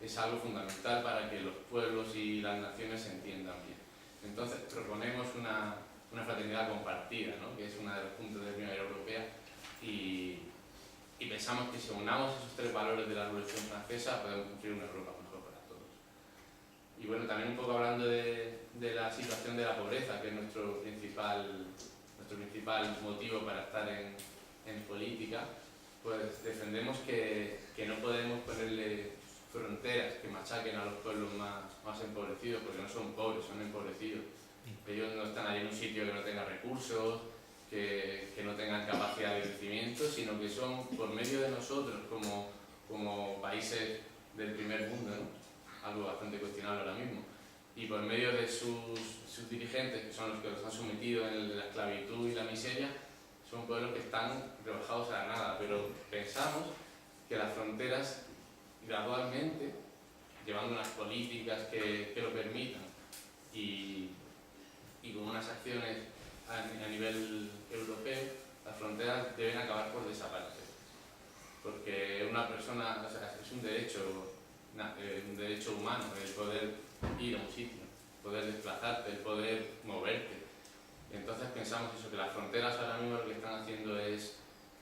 es algo fundamental para que los pueblos y las naciones se entiendan bien. Entonces proponemos una fraternidad compartida, ¿no? Que es uno de los puntos de la Unión Europea, y pensamos que si unamos esos tres valores de la Revolución Francesa podemos construir una Europa mejor para todos. Y bueno, también un poco hablando de la situación de la pobreza, que es nuestro principal motivo para estar en política, pues defendemos que no podemos ponerle fronteras que machaquen a los pueblos más empobrecidos, porque no son pobres, son empobrecidos. Ellos no están ahí en un sitio que no tenga recursos, que no tengan capacidad de crecimiento, sino que son por medio de nosotros como países del primer mundo, ¿no? Algo bastante cuestionable ahora mismo, y por medio de sus dirigentes, que son los que los han sometido en la esclavitud y la miseria, son pueblos que están rebajados a la nada. Pero pensamos que las fronteras, gradualmente, llevando unas políticas que lo permitan y con unas acciones a nivel europeo, las fronteras deben acabar por desaparecer. Porque una persona, o sea, es un derecho humano el poder ir a un sitio, poder desplazarte, el poder moverte. Entonces pensamos eso, que las fronteras ahora mismo lo que están haciendo es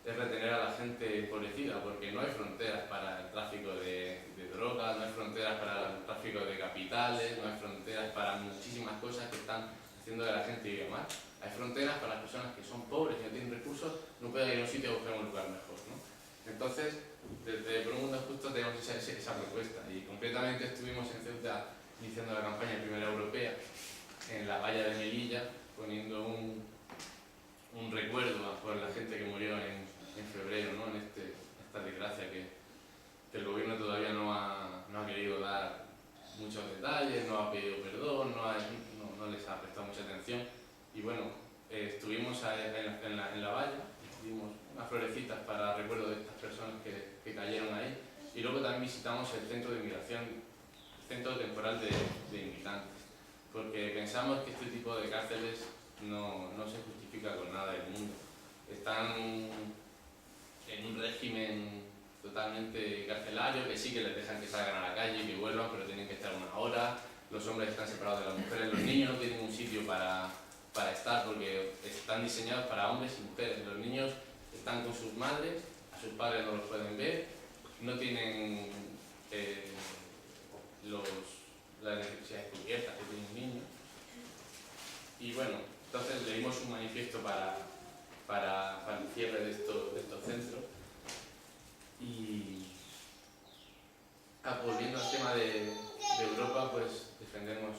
retener a la gente empobrecida, porque no hay fronteras para el tráfico de drogas, no hay fronteras para el tráfico de capitales, no hay fronteras para muchísimas cosas que están haciendo que la gente viva mal. Hay fronteras para las personas que son pobres y no tienen recursos, no pueden ir a un sitio a buscar un lugar mejor, ¿no? Entonces, desde Por un Mundo Justo tenemos esa propuesta, y concretamente estuvimos en Ceuta iniciando la campaña Primera Europea en la valla de Melilla, poniendo un recuerdo por la gente que murió en febrero, ¿no? En esta desgracia que el gobierno todavía no ha querido dar muchos detalles, no ha pedido perdón, no les ha prestado mucha atención. Y bueno, estuvimos en la valla, dimos unas florecitas para recuerdo de estas personas que cayeron ahí, y luego también visitamos el centro de inmigración, el centro temporal de inmigrantes, porque pensamos que este tipo de cárceles no se justifica con nada del mundo. Están en un régimen totalmente carcelario, que sí que les dejan que salgan a la calle, que vuelvan, pero tienen que estar una hora. Los hombres están separados de las mujeres, los niños no tienen un sitio para estar, porque están diseñados para hombres y mujeres. Los niños están con sus madres, a sus padres no los pueden ver, no tienen las necesidades cubiertas que tiene un niño. Y bueno, entonces le dimos un manifiesto para el cierre de estos centros. Y volviendo al tema de Europa, pues defendemos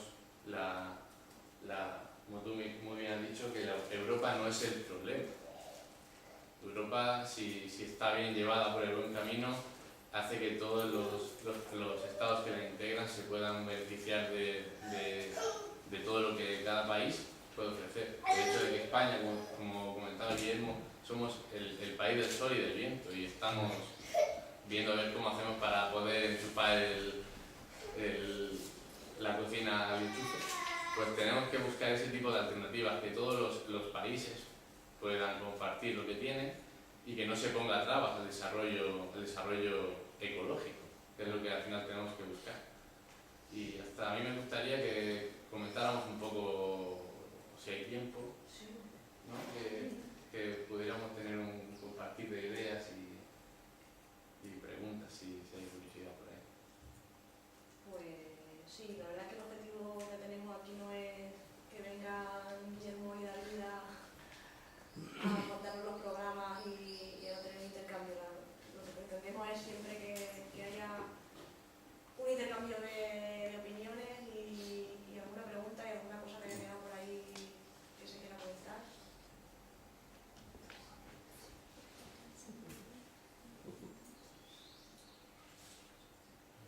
como tú muy bien has dicho, que Europa no es el problema. Europa, si está bien llevada por el buen camino, hace que todos los estados que la integran se puedan beneficiar de todo lo que cada país puede ofrecer. El hecho de que España, como comentaba Guillermo, somos el país del sol y del viento, y estamos viendo a ver cómo hacemos para poder enchufar la cocina al enchufe, pues tenemos que buscar ese tipo de alternativas, que todos los países puedan compartir lo que tienen y que no se ponga trabas al desarrollo ecológico, que es lo que al final tenemos que buscar. Y hasta a mí me gustaría que comentáramos un poco, si hay tiempo, ¿no? Que pudiéramos tener un compartir de ideas y preguntas, si hay curiosidad por ahí. Pues sí, la verdad es que el objetivo que tenemos aquí no es que vengan Guillermo y David a contarnos los programas y a no tener intercambio. Lo que pretendemos es siempre que haya un intercambio de opiniones y alguna pregunta y alguna cosa que haya quedado por ahí que se quiera comentar.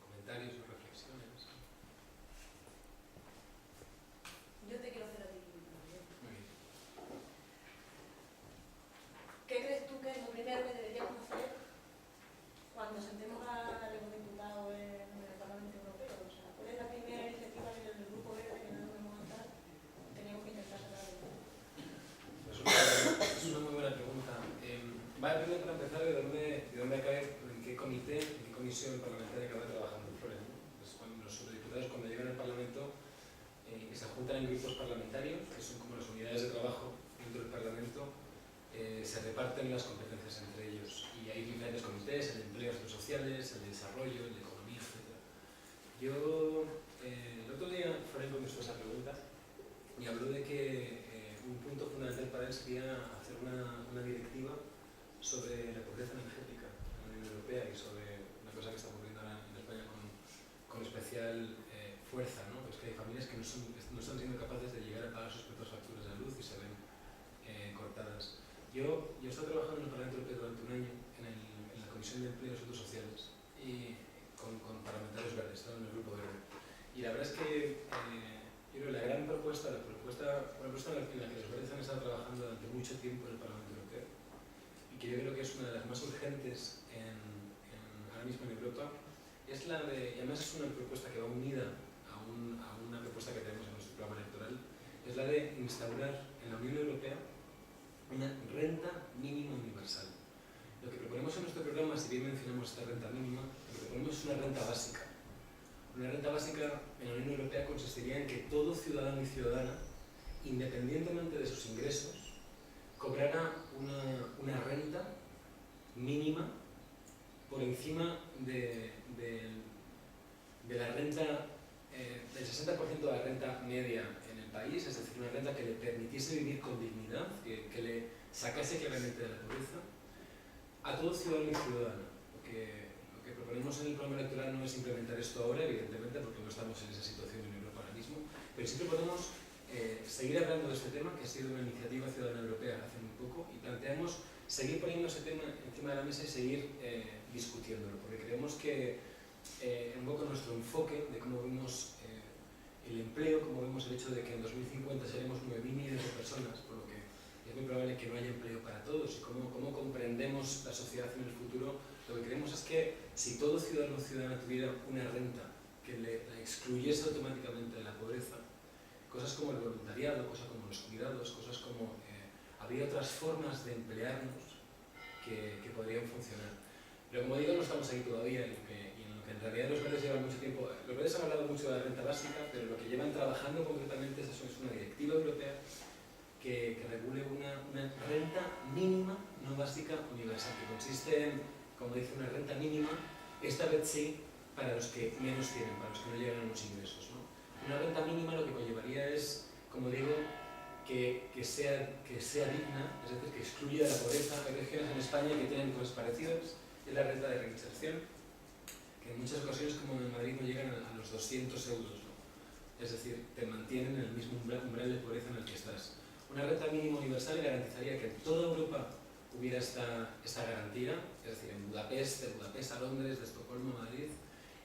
Comentarios o reflexiones. Yo te quiero hacer a ti también. Muy bien. ¿Qué crees tú que es lo primero que deberíamos hacer cuando sentemos al eurodiputado en el Parlamento Europeo? O sea, ¿cuál es la primera iniciativa que desde el Grupo Verde, que no nos montar, teníamos que intentar sacar adelante? Es una muy buena pregunta. Vale, primero para empezar, ¿de dónde cae, en qué comité, en qué comisión parlamentaria acaba trabajando Flores, ¿no? Pues cuando los eurodiputados, cuando llegan al Parlamento, que se juntan en grupos parlamentarios, que son como las unidades de trabajo dentro del Parlamento, se reparten las competencias entre ellos. Y hay diferentes comités: el de empleo, asuntos sociales, el de desarrollo, el de economía, etc. Yo, el otro día, Flores contestó esa pregunta y habló de que un punto fundamental para él sería hacer una directiva sobre la pobreza energética en la Unión Europea, y sobre una cosa que está ocurriendo ahora en España con especial fuerza, ¿no? Pues que hay familias que no están siendo capaces de llegar a pagar sus propias facturas de luz y se ven cortadas. Yo he estado trabajando en el Parlamento Europeo durante un año en la Comisión de Empleo y Asuntos Sociales y con parlamentarios verdes, estaba en el Grupo Verde. Y la verdad es que yo creo que la gran propuesta, la propuesta en la que los verdes han estado trabajando durante mucho tiempo en el Parlamento Europeo, y que yo creo que es una de las más urgentes ahora mismo en Europa, es la de, y además es una propuesta que va unida a una propuesta que tenemos en nuestro programa electoral, es la de instaurar en la Unión Europea una renta mínima universal. Lo que proponemos en nuestro programa, si bien mencionamos esta renta mínima, lo que proponemos es una renta básica. Una renta básica en la Unión Europea consistiría en que todo ciudadano y ciudadana, independientemente de sus ingresos, cobrara una renta mínima por encima de la renta, del 60% de la renta media en el país, es decir, una renta que le permitiese vivir con dignidad, que le sacase claramente de la pobreza, a todo ciudadano y ciudadana. Lo que proponemos en el programa electoral no es implementar esto ahora, evidentemente, porque no estamos en esa situación en Europa ahora mismo, pero sí proponemos seguir hablando de este tema, que ha sido una iniciativa ciudadana europea hace muy poco, y planteamos seguir poniendo ese tema encima de la mesa y seguir discutiéndolo, porque creemos que un poco nuestro enfoque de cómo vemos el empleo, cómo vemos el hecho de que en 2050 seremos 9.000 millones de personas, por lo que es muy probable que no haya empleo para todos, y cómo comprendemos la sociedad en el futuro, lo que creemos es que si todo ciudadano o ciudadana tuviera una renta que la excluyese automáticamente de la pobreza, cosas como el voluntariado, cosas como los cuidados, cosas como habría otras formas de emplearnos que podrían funcionar. Pero como digo, no estamos ahí todavía, y en lo que en realidad los verdes llevan mucho tiempo. Los verdes han hablado mucho de la renta básica, pero lo que llevan trabajando concretamente es una directiva europea que regule una renta mínima no básica universal, que consiste en, como dice, una renta mínima, esta vez sí, para los que menos tienen, para los que no llegan a unos ingresos, ¿no? Una renta mínima lo que conllevaría es, como digo, que sea digna, es decir, que excluya la pobreza. Hay regiones en España que tienen cosas parecidas, es la renta de reinserción, que en muchas ocasiones, como en Madrid, no llegan a los 200 euros, ¿no? Es decir, te mantienen en el mismo umbral de pobreza en el que estás. Una renta mínima universal garantizaría que en toda Europa hubiera esta garantía, es decir, en Budapest, de Budapest a Londres, de Estocolmo a Madrid,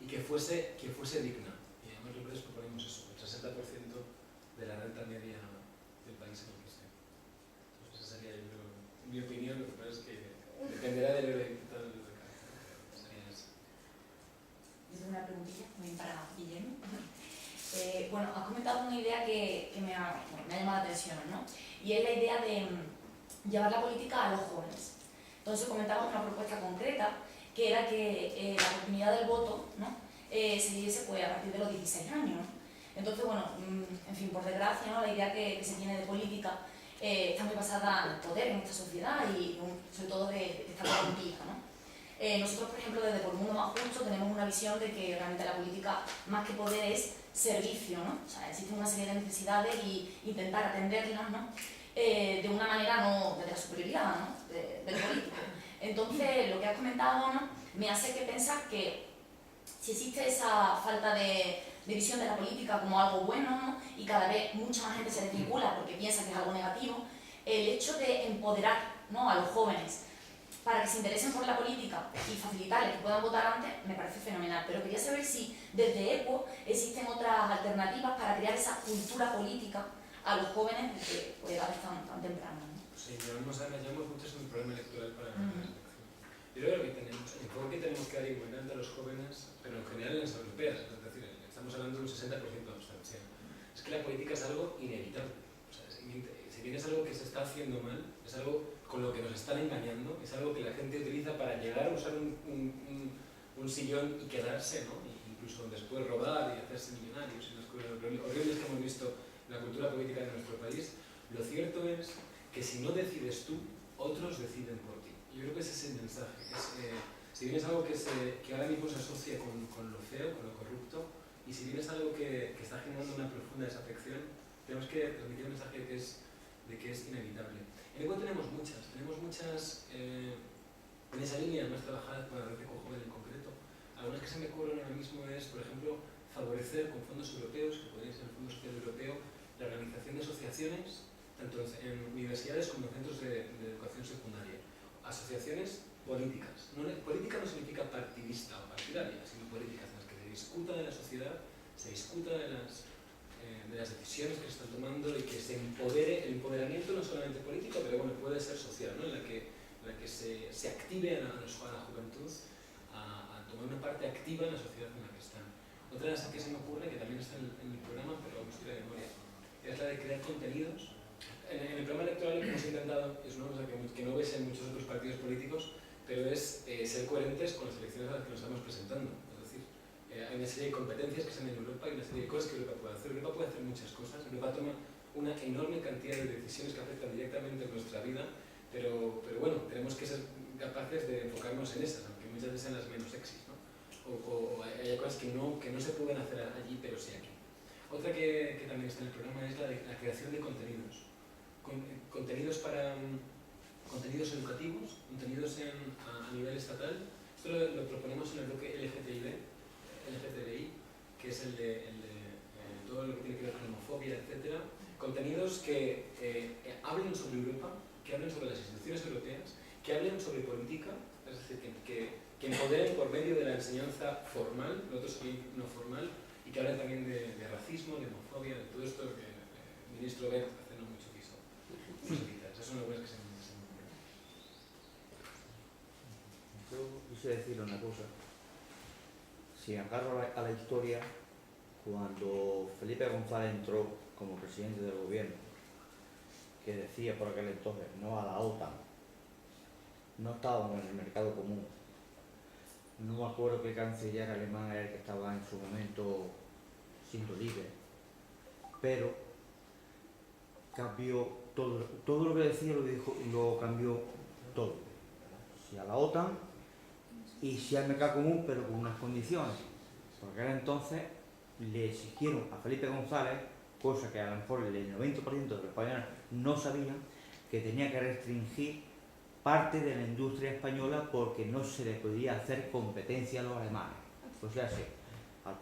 y que fuese digna. Y además nosotros proponemos eso, el 60% de la renta media del país en el que esté. Entonces esa sería, yo creo, mi opinión. Lo que pasa es que dependerá del eurodiputado del mercado. Sería eso. Yo tengo una preguntilla muy para Guillermo. Bueno, has comentado una idea que me ha llamado la atención, ¿no? Y es la idea de llevar la política a los jóvenes. Entonces comentabas una propuesta concreta, que era que la oportunidad del voto, ¿no? Se diese pues, a partir de los 16 años, ¿no? Entonces, bueno, en fin, por desgracia, ¿no? La idea que se tiene de política está muy basada en el poder en esta sociedad y sobre todo de esta corrompida, ¿no? Nosotros, por ejemplo, desde Por un Mundo Más Justo tenemos una visión de que realmente la política, más que poder, es servicio, ¿no? O sea, existen una serie de necesidades y intentar atenderlas, ¿no? De una manera no desde la superioridad, ¿no? Del político. Entonces, lo que has comentado, ¿no? Me hace que pensar que si existe esa falta de visión de la política como algo bueno, ¿no? Y cada vez mucha más gente se desvincula porque piensa que es algo negativo, el hecho de empoderar, ¿no? A los jóvenes para que se interesen por la política y facilitarles que puedan votar antes, me parece fenomenal. Pero quería saber si desde EQUO existen otras alternativas para crear esa cultura política a los jóvenes desde edades tan tempranas, ¿no? Sí, llevamos mucho en un programa electoral para la elección. Yo creo que tenemos, el enfoque que tenemos que dar igualmente a los jóvenes, pero en general en las europeas, es decir, estamos hablando de un 60% de abstención. Es que la política es algo inevitable. O sea, si bien es algo que se está haciendo mal, es algo con lo que nos están engañando, es algo que la gente utiliza para llegar a usar un sillón y quedarse, ¿no? E incluso después robar y hacerse millonarios y las cosas horribles que hemos visto en la cultura política de nuestro país. Lo cierto es que si no decides tú, otros deciden por ti. Yo creo que ese es el mensaje. Si bien es algo que ahora mismo se asocia con lo feo, con lo corrupto, y si bien es algo que está generando una profunda desafección, tenemos que transmitir un mensaje de que es inevitable. En EQUO tenemos muchas en esa línea, más trabajadas con la red Ecojoven en concreto. Algunas que se me ocurren ahora mismo es, por ejemplo, favorecer con fondos europeos, que podrían ser el Fondo Social Europeo, la organización de asociaciones, tanto en universidades como en centros de educación secundaria. Asociaciones políticas. Política no significa partidista o partidaria, sino políticas en las que se discuta de la sociedad, se discuta de las decisiones que se están tomando y que se empodere, el empoderamiento no solamente político, pero bueno, puede ser social, ¿no? en la que se active a la juventud a tomar una parte activa en la sociedad en la que están. Otra de las que se me ocurre, que también está en el programa, pero vamos a ir de memoria, es la de crear contenidos. En el programa electoral lo que hemos intentado es una cosa que no ves en muchos otros partidos políticos, pero es ser coherentes con las elecciones a las que nos estamos presentando. Hay una serie de competencias que están en Europa y una serie de cosas que Europa puede hacer. Europa puede hacer muchas cosas. Europa toma una enorme cantidad de decisiones que afectan directamente a nuestra vida, pero bueno, tenemos que ser capaces de enfocarnos en esas, aunque muchas veces sean las menos sexys, ¿no? O hay cosas que no se pueden hacer allí, pero sí aquí. Otra que también está en el programa es la creación de contenidos. Contenidos contenidos educativos, contenidos a nivel estatal. Esto lo proponemos en el bloque LGTBI, que es el de todo lo que tiene que ver con homofobia, etc. Contenidos que hablen sobre Europa, que hablen sobre las instituciones europeas, que hablen sobre política, es decir, que empoderen por medio de la enseñanza formal, nosotros no formal, y que hablen también de racismo, de homofobia, de todo esto que el ministro Bert hace no mucho quiso. Esas son algunas que se me ocurren. Yo quise decir una cosa. Si agarro a la historia, cuando Felipe González entró como presidente del gobierno, que decía por aquel entonces no a la OTAN, no estábamos en el mercado común. No me acuerdo qué canciller alemán era el que estaba en su momento siendo libre, pero cambió todo lo que decía lo cambió todo. Si a la OTAN y si al mercado común, pero con unas condiciones. Porque ahora entonces le exigieron a Felipe González, cosa que a lo mejor el 90% de los españoles no sabían, que tenía que restringir parte de la industria española porque no se le podía hacer competencia a los alemanes. O sea, sí,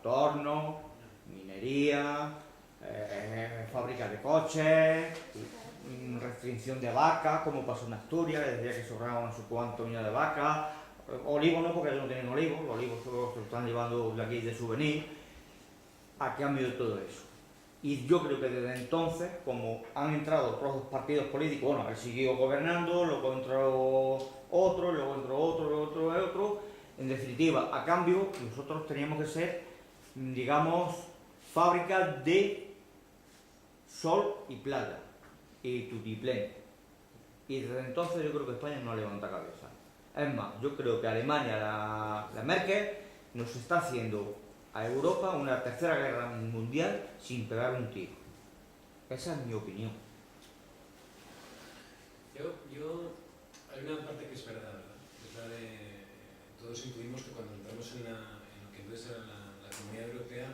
hornos, minería, fábricas de coches, restricción de vacas, como pasó en Asturias, que decía que sobraban no sé cuántos millones de vacas. Olivos no, porque ellos no tienen olivos, los olivos solo se lo están llevando de aquí de souvenir. A cambio de todo eso. Y yo creo que desde entonces, como han entrado otros partidos políticos, bueno, han seguido gobernando, luego entró otro, luego entró otro, luego entró otro. En definitiva, a cambio, nosotros teníamos que ser, digamos, fábricas de sol y plata y tutiplén. Y desde entonces yo creo que España no levanta cabeza. Es más, yo creo que Alemania, la Merkel, nos está haciendo a Europa una tercera guerra mundial sin pegar un tiro. Esa es mi opinión. Hay una parte que es verdad, ¿verdad? Es la de, todos intuimos que cuando entramos en lo que entonces era la Comunidad Europea,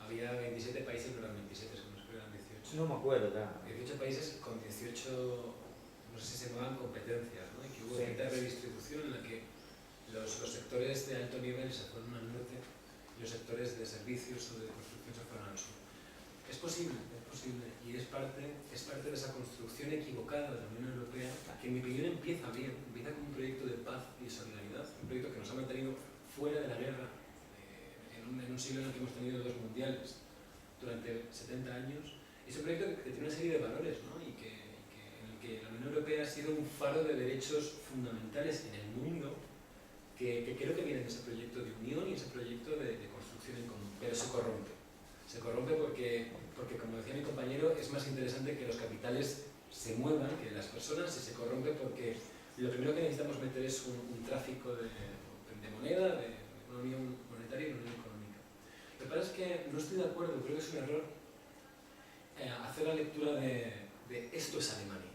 había 27 países, no eran 27, según que eran 18. No me acuerdo, ya. 18 países con 18, no sé si se llamaban competencias, ¿no? Y que hubo Sí. cierta redistribución en la que los sectores de alto nivel se fueron al norte y los sectores de servicios o de construcción se fueron al sur. Es posible, y es parte de esa construcción equivocada de la Unión Europea, que en mi opinión empieza bien, empieza como un proyecto de paz y de solidaridad, un proyecto que nos ha mantenido fuera de la guerra, en un siglo en el que hemos tenido 2 mundiales durante 70 años. Es un proyecto que tiene una serie de valores, ¿no? y en el que la Unión Europea ha sido un faro de derechos fundamentales en el mundo, que creo que viene de ese proyecto de unión y ese proyecto de construcción en común, pero se corrompe. Se corrompe porque, como decía mi compañero, es más interesante que los capitales se muevan que las personas, y se corrompe porque lo primero que necesitamos meter es un tráfico de moneda, de una unión monetaria y una unión económica. Lo que pasa es que no estoy de acuerdo, creo que es un error hacer la lectura de esto es Alemania.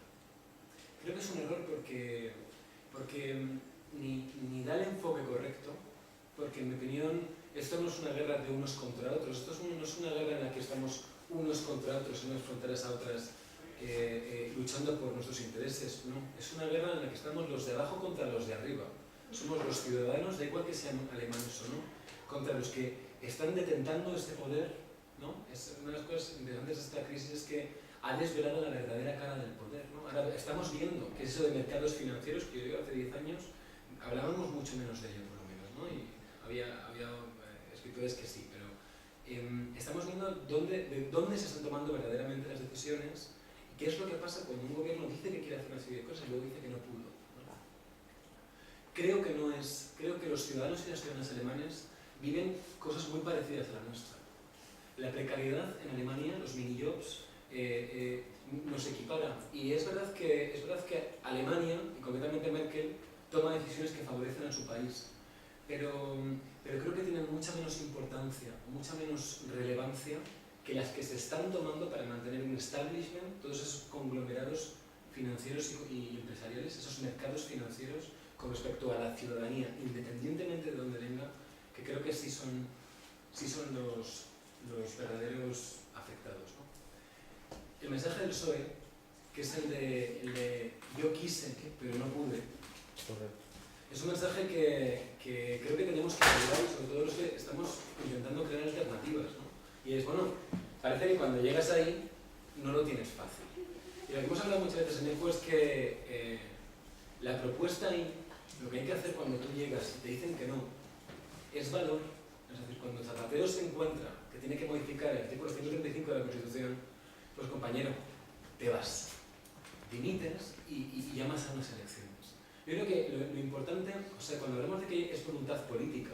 Creo que es un error porque ni da el enfoque correcto, porque en mi opinión esto no es una guerra de unos contra otros, esto no es una guerra en la que estamos unos contra otros, unas fronteras a otras, luchando por nuestros intereses, no, es una guerra en la que estamos los de abajo contra los de arriba, somos los ciudadanos, da igual que sean alemanes o no, contra los que están detentando este poder, ¿no? Es una de las cosas interesantes de esta crisis es que ha desvelado la verdadera cara del poder, ¿no? Ahora estamos viendo que eso de mercados financieros, que yo hace 10 años hablábamos mucho menos de ello, por lo menos, ¿no? Y había escritores que sí, pero estamos viendo de dónde se están tomando verdaderamente las decisiones y qué es lo que pasa cuando un gobierno dice que quiere hacer una serie de cosas y luego dice que no pudo, ¿no? Creo que los ciudadanos y las ciudadanas alemanes viven cosas muy parecidas a la nuestra. La precariedad en Alemania, los mini-jobs, nos equipara. Y es verdad que Alemania, y concretamente Merkel, toma decisiones que favorecen a su país. Pero creo que tienen mucha menos importancia, mucha menos relevancia que las que se están tomando para mantener un establishment, todos esos conglomerados financieros y empresariales, esos mercados financieros con respecto a la ciudadanía, independientemente de dónde venga, que creo que sí son los verdaderos afectados, ¿no? El mensaje del PSOE, que es el de yo quise, pero no pude, es un mensaje que creo que tenemos que ayudar, sobre todo los que estamos intentando crear alternativas, ¿no? Y es, bueno, parece que cuando llegas ahí no lo tienes fácil. Y lo que hemos hablado muchas veces en ECO es que la propuesta ahí, lo que hay que hacer cuando tú llegas y te dicen que no, es valor. Es decir, cuando Zapatero se encuentra que tiene que modificar el artículo 135 de la Constitución, pues compañero, te vas, dimites y llamas a unas elecciones. Yo creo que lo importante, o sea, cuando hablamos de que es voluntad política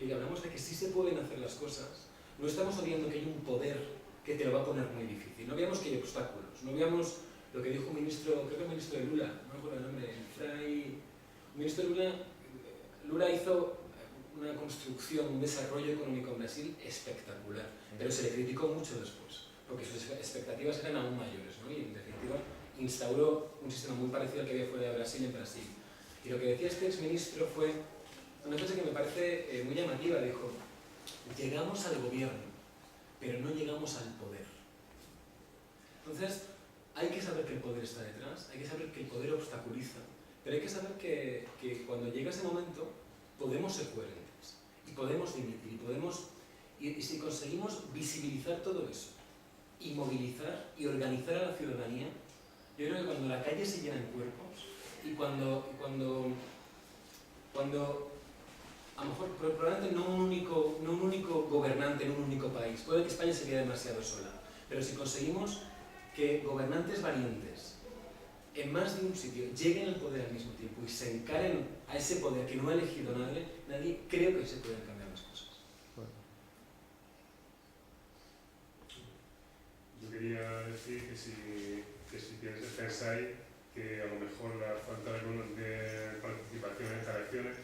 y hablamos de que sí se pueden hacer las cosas, no estamos viendo que hay un poder que te lo va a poner muy difícil. No veamos que hay obstáculos, no veamos lo que dijo un ministro, creo que el ministro de Lula, no me acuerdo el nombre, el ministro de Lula hizo una construcción, un desarrollo económico en Brasil espectacular, pero se le criticó mucho después, porque sus expectativas eran aún mayores, ¿no? Y en definitiva instauró un sistema muy parecido al que había fuera de Brasil en Brasil. Y lo que decía este exministro fue una cosa que me parece muy llamativa, dijo, llegamos al gobierno, pero no llegamos al poder. Entonces, hay que saber que el poder está detrás, hay que saber que el poder obstaculiza, pero hay que saber que cuando llega ese momento podemos ser coherentes y podemos dimitir y si conseguimos visibilizar todo eso y movilizar y organizar a la ciudadanía, Yo creo que cuando la calle se llena en cuerpos y cuando a lo mejor probablemente no un único gobernante en un único país, puede que España sería demasiado sola, pero si conseguimos que gobernantes valientes en más de un sitio lleguen al poder al mismo tiempo y se encaren a ese poder que no ha elegido nadie, creo que se pueden cambiar las cosas. Yo quería decir que si pensáis que a lo mejor la falta de participación en estas elecciones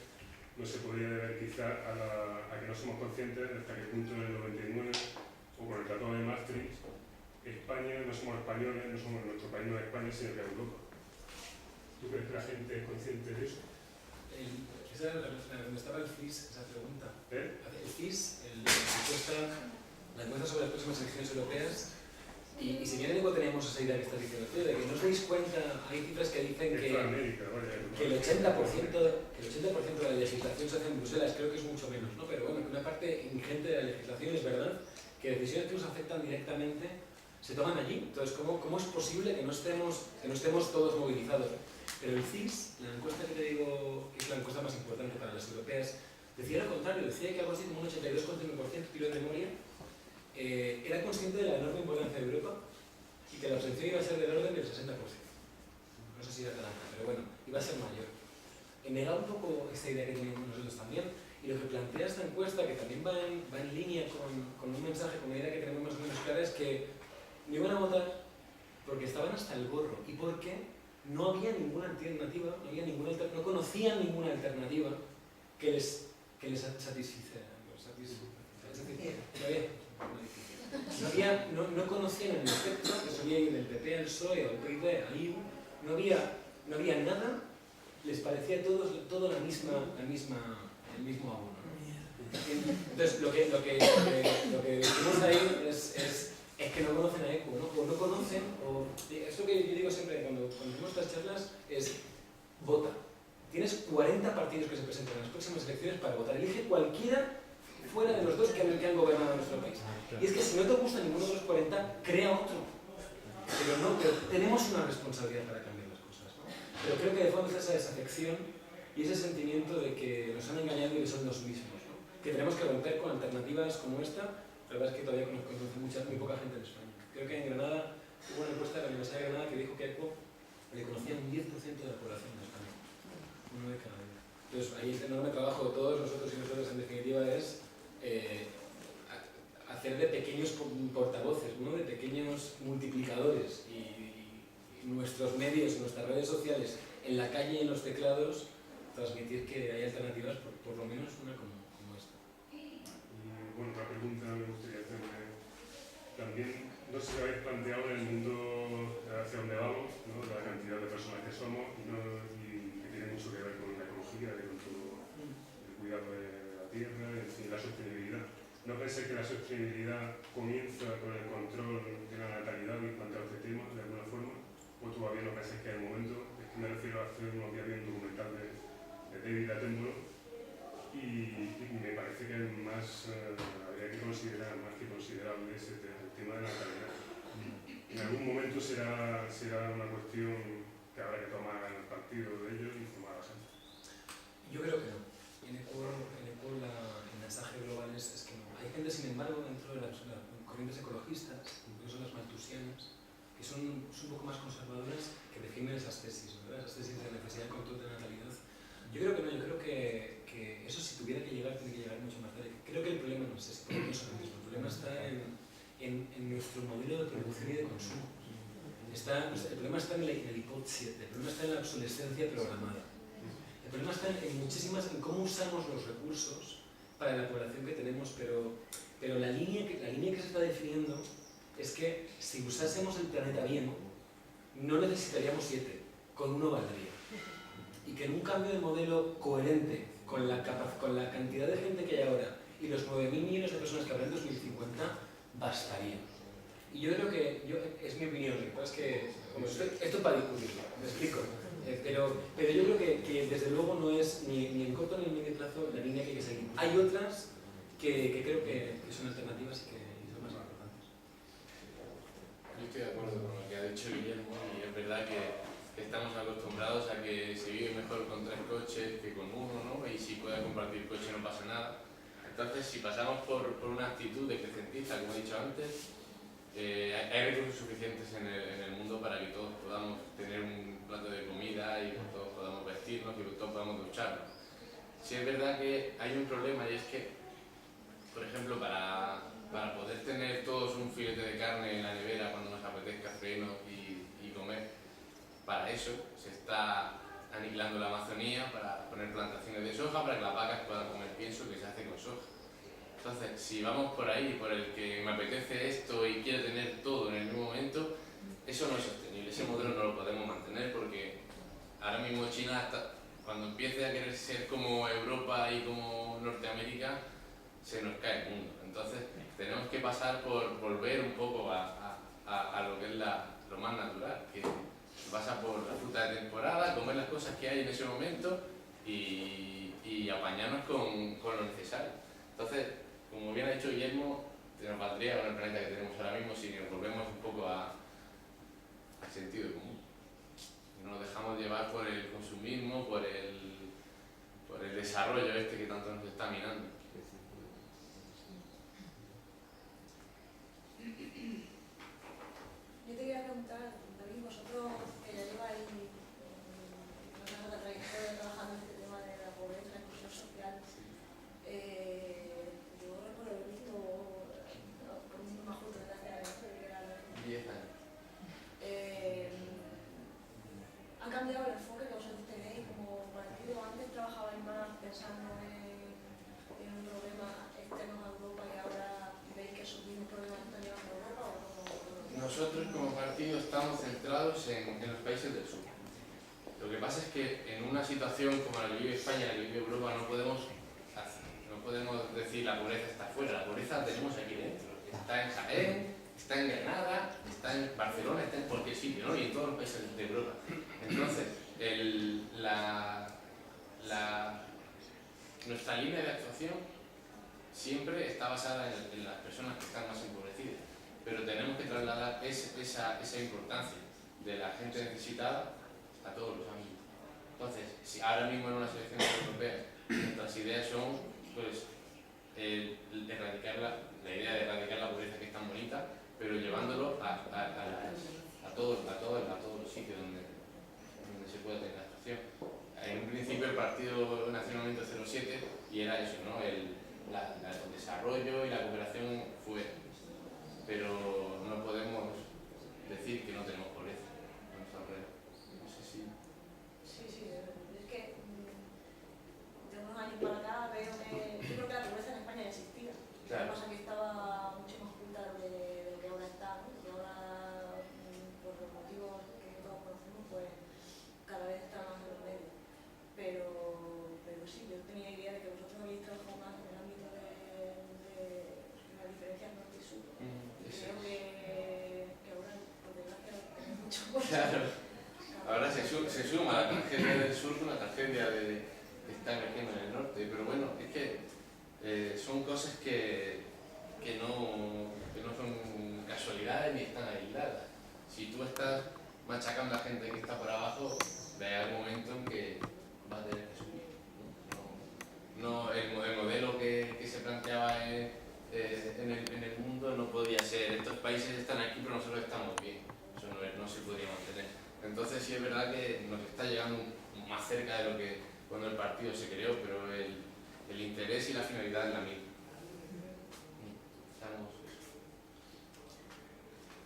no se podría deber quizá a que no somos conscientes de hasta qué punto en el 99 o con el Tratado de Maastricht España, no somos españoles, no somos nuestro país, no es España, sino que es Europa. ¿Tú crees que la gente es consciente de eso? Esa era donde estaba el FIS, esa pregunta. ¿Eh? El FIS, la encuesta sobre las próximas elecciones europeas, y si bien luego teníamos esa idea que estás diciendo tú, de que no os dais cuenta, hay cifras que dicen que el 80% de la legislación se hace en Bruselas, creo que es mucho menos, ¿no? Pero bueno, que una parte ingente de la legislación es verdad que decisiones que nos afectan directamente se toman allí. Entonces, ¿cómo es posible que no estemos todos movilizados? Pero el CIS, la encuesta que te digo, que es la encuesta más importante para las europeas, decía lo contrario, decía que algo así como un 82,5%, tiro de memoria, era consciente de la enorme importancia de Europa y que la abstención iba a ser del orden del 60%. No sé si era tan alta, pero bueno, iba a ser mayor. Negaba un poco esta idea que teníamos nosotros también, y lo que plantea esta encuesta, que también va en línea con un mensaje, con una idea que tenemos más o menos clara, es que no iban a votar porque estaban hasta el gorro y porque no había ninguna alternativa, no conocían ninguna alternativa que les satisficiera. No conocían el espectro que solía ir del PP al PSOE o al PIB al IU, no había nada, les parecía todo el mismo abono. Entonces lo que decimos ahí es que no conocen a ECO, ¿no? O no conocen, es lo que yo digo siempre cuando hacemos estas charlas, es vota. Tienes 40 partidos que se presentan en las próximas elecciones para votar, elige cualquiera fuera de los dos que han gobernado nuestro país. Y es que si no te gusta ninguno de los 40, crea otro. Pero tenemos una responsabilidad para cambiar las cosas, ¿no? Pero creo que de fondo es esa desafección y ese sentimiento de que nos han engañado y que son los mismos, ¿no? Que tenemos que romper con alternativas como esta. La verdad es que todavía conozco muy poca gente en España. Creo que en Granada hubo una encuesta de la Universidad de Granada que dijo que ECO le conocía un 10% de la población de España. Uno de cada 10. Entonces, ahí el enorme trabajo de todos nosotros y nosotras, en definitiva, es hacer de pequeños portavoces, ¿no? De pequeños multiplicadores y nuestros medios, nuestras redes sociales, en la calle y en los teclados, transmitir que hay alternativas, por lo menos una como esta. Y bueno, otra pregunta me gustaría hacerme también, no sé si habéis planteado en el mundo hacia dónde vamos, ¿no? La cantidad de personas que somos y que tiene mucho que ver con la ecología, con todo el cuidado de la tierra, en fin, la sostenibilidad. ¿No pensáis que la sostenibilidad comienza con el control de la natalidad en cuanto a este tema, de alguna forma? ¿O todavía no pensáis que hay el momento? Es que me refiero a hacer unos días de un documental de David Attenborough y me parece que habría que considerar más que considerable el tema de la natalidad. En algún momento será una cuestión que habrá que tomar el partido de ellos y formar a la gente. Yo creo que no. En ECO el mensaje global es que no. Hay gente, sin embargo, dentro de las corrientes ecologistas, incluso las malthusianas, que son un poco más conservadoras, que defienden esas tesis, ¿verdad? Esas tesis de la necesidad de control de la natalidad. Yo creo que no, yo creo que eso, si tuviera que llegar, tiene que llegar mucho más tarde. Creo que el problema no es ese, por lo menos ahora mismo. El problema está en nuestro modelo de producción y de consumo. El problema está en el hipótesis, el problema está en la obsolescencia programada. El problema está en cómo usamos los recursos para la población que tenemos, pero la línea que se está definiendo es que si usásemos el planeta bien, no necesitaríamos 7, con 1 valdría. Y que en un cambio de modelo coherente con la cantidad de gente que hay ahora y los 9.000 millones de personas que habrá en 2050, bastaría. Y yo creo que, es mi opinión, lo que pasa es que, esto es para discutirlo, me explico. Pero yo creo que desde luego no es ni en corto ni en medio plazo la línea que hay que seguir. Hay otras que creo que son alternativas y que son más importantes. Yo estoy de acuerdo con lo que ha dicho Guillermo y es verdad verdad que estamos acostumbrados a que se vive mejor con 3 coches que con uno, ¿no? Y si puedes compartir coche no pasa nada. Entonces, si pasamos por una actitud decrecentista, como he dicho antes, hay recursos suficientes en el mundo para que todos podamos tener un plato de comida y que todos podamos vestirnos y que todos podamos ducharnos. Sí es verdad que hay un problema y es que, por ejemplo, para poder tener todos un filete de carne en la nevera cuando nos apetezca freírnos y comer, para eso se está aniquilando la Amazonía para poner plantaciones de soja para que las vacas puedan comer pienso que se hace con soja. Entonces, si vamos por ahí, por el que me apetece esto y quiero tener todo en el mismo momento, eso no es sostenible, ese modelo no lo podemos mantener porque ahora mismo China, cuando empiece a querer ser como Europa y como Norteamérica, se nos cae el mundo. Entonces, tenemos que pasar por volver un poco a lo que es lo más natural, que pasa por la fruta de temporada, comer las cosas que hay en ese momento y apañarnos con lo necesario. Entonces, como bien ha dicho Guillermo, nos valdría con el planeta que tenemos ahora mismo si nos volvemos un poco al sentido común. No nos dejamos llevar por el consumismo, por el desarrollo este que tanto nos está minando. Yo te quería preguntar, David, vosotros que ya lleváis una larga trayectoria trabajando en este tema de la pobreza, la inclusión social, yo recuerdo haber visto, con un más justo de la 10 años. ¿Ha cambiado el enfoque que vosotros tenéis como partido? Antes trabajabais más pensando en un problema externo a Europa y ahora veis que esos mismos problemas están llegando a Europa o no. Nosotros como partido estamos centrados en los países del sur. Lo que pasa es que en una situación como la que vive España, la que vive Europa, no podemos decir la pobreza está fuera, la pobreza la tenemos aquí dentro. Está en Jaén, está en Granada, está en Barcelona, está en cualquier sitio, ¿no? Y en todos los países de Europa. Entonces, nuestra línea de actuación siempre está basada en las personas que están más empobrecidas, pero tenemos que trasladar esa importancia de la gente necesitada a todos los ámbitos. Entonces, si ahora mismo en unas elecciones europeas nuestras ideas son pues, la idea de erradicar la pobreza que es tan bonita, pero llevándolo a todos los sitios donde se puede tener actuación. En un principio el Partido Nacionalmente 07 y era eso, ¿no? El desarrollo y la cooperación fue, pero no podemos decir que no tenemos pobreza a nuestro alrededor. No sé si... Sí, es que de unos años para acá veo que yo creo que la pobreza en España ya existía. Claro. Lo que pasa es que estaba mucho más oculta de lo que ahora está, ¿no? Y ahora, por los motivos que todos conocemos, pues cada vez está más en los medios. Pero sí, yo tenía idea de que vosotros habéis trabajado más en el ámbito de la diferencia norte y sur. Creo que ahora, por desgracia, tenéis mucho por Claro. Ahora se suma la tragedia del sur con la tragedia que está emergiendo en el norte, pero bueno, es que son cosas que no son casualidades ni están aisladas. Si tú estás machacando a gente que está por abajo, hay algún momento en que va a tener que subir. No, el modelo que se planteaba en el mundo no podía ser, estos países están aquí pero nosotros estamos bien, eso no se podría mantener. Entonces sí es verdad que nos está llegando más cerca de lo que cuando el partido se creó, pero el interés y la finalidad es la misma.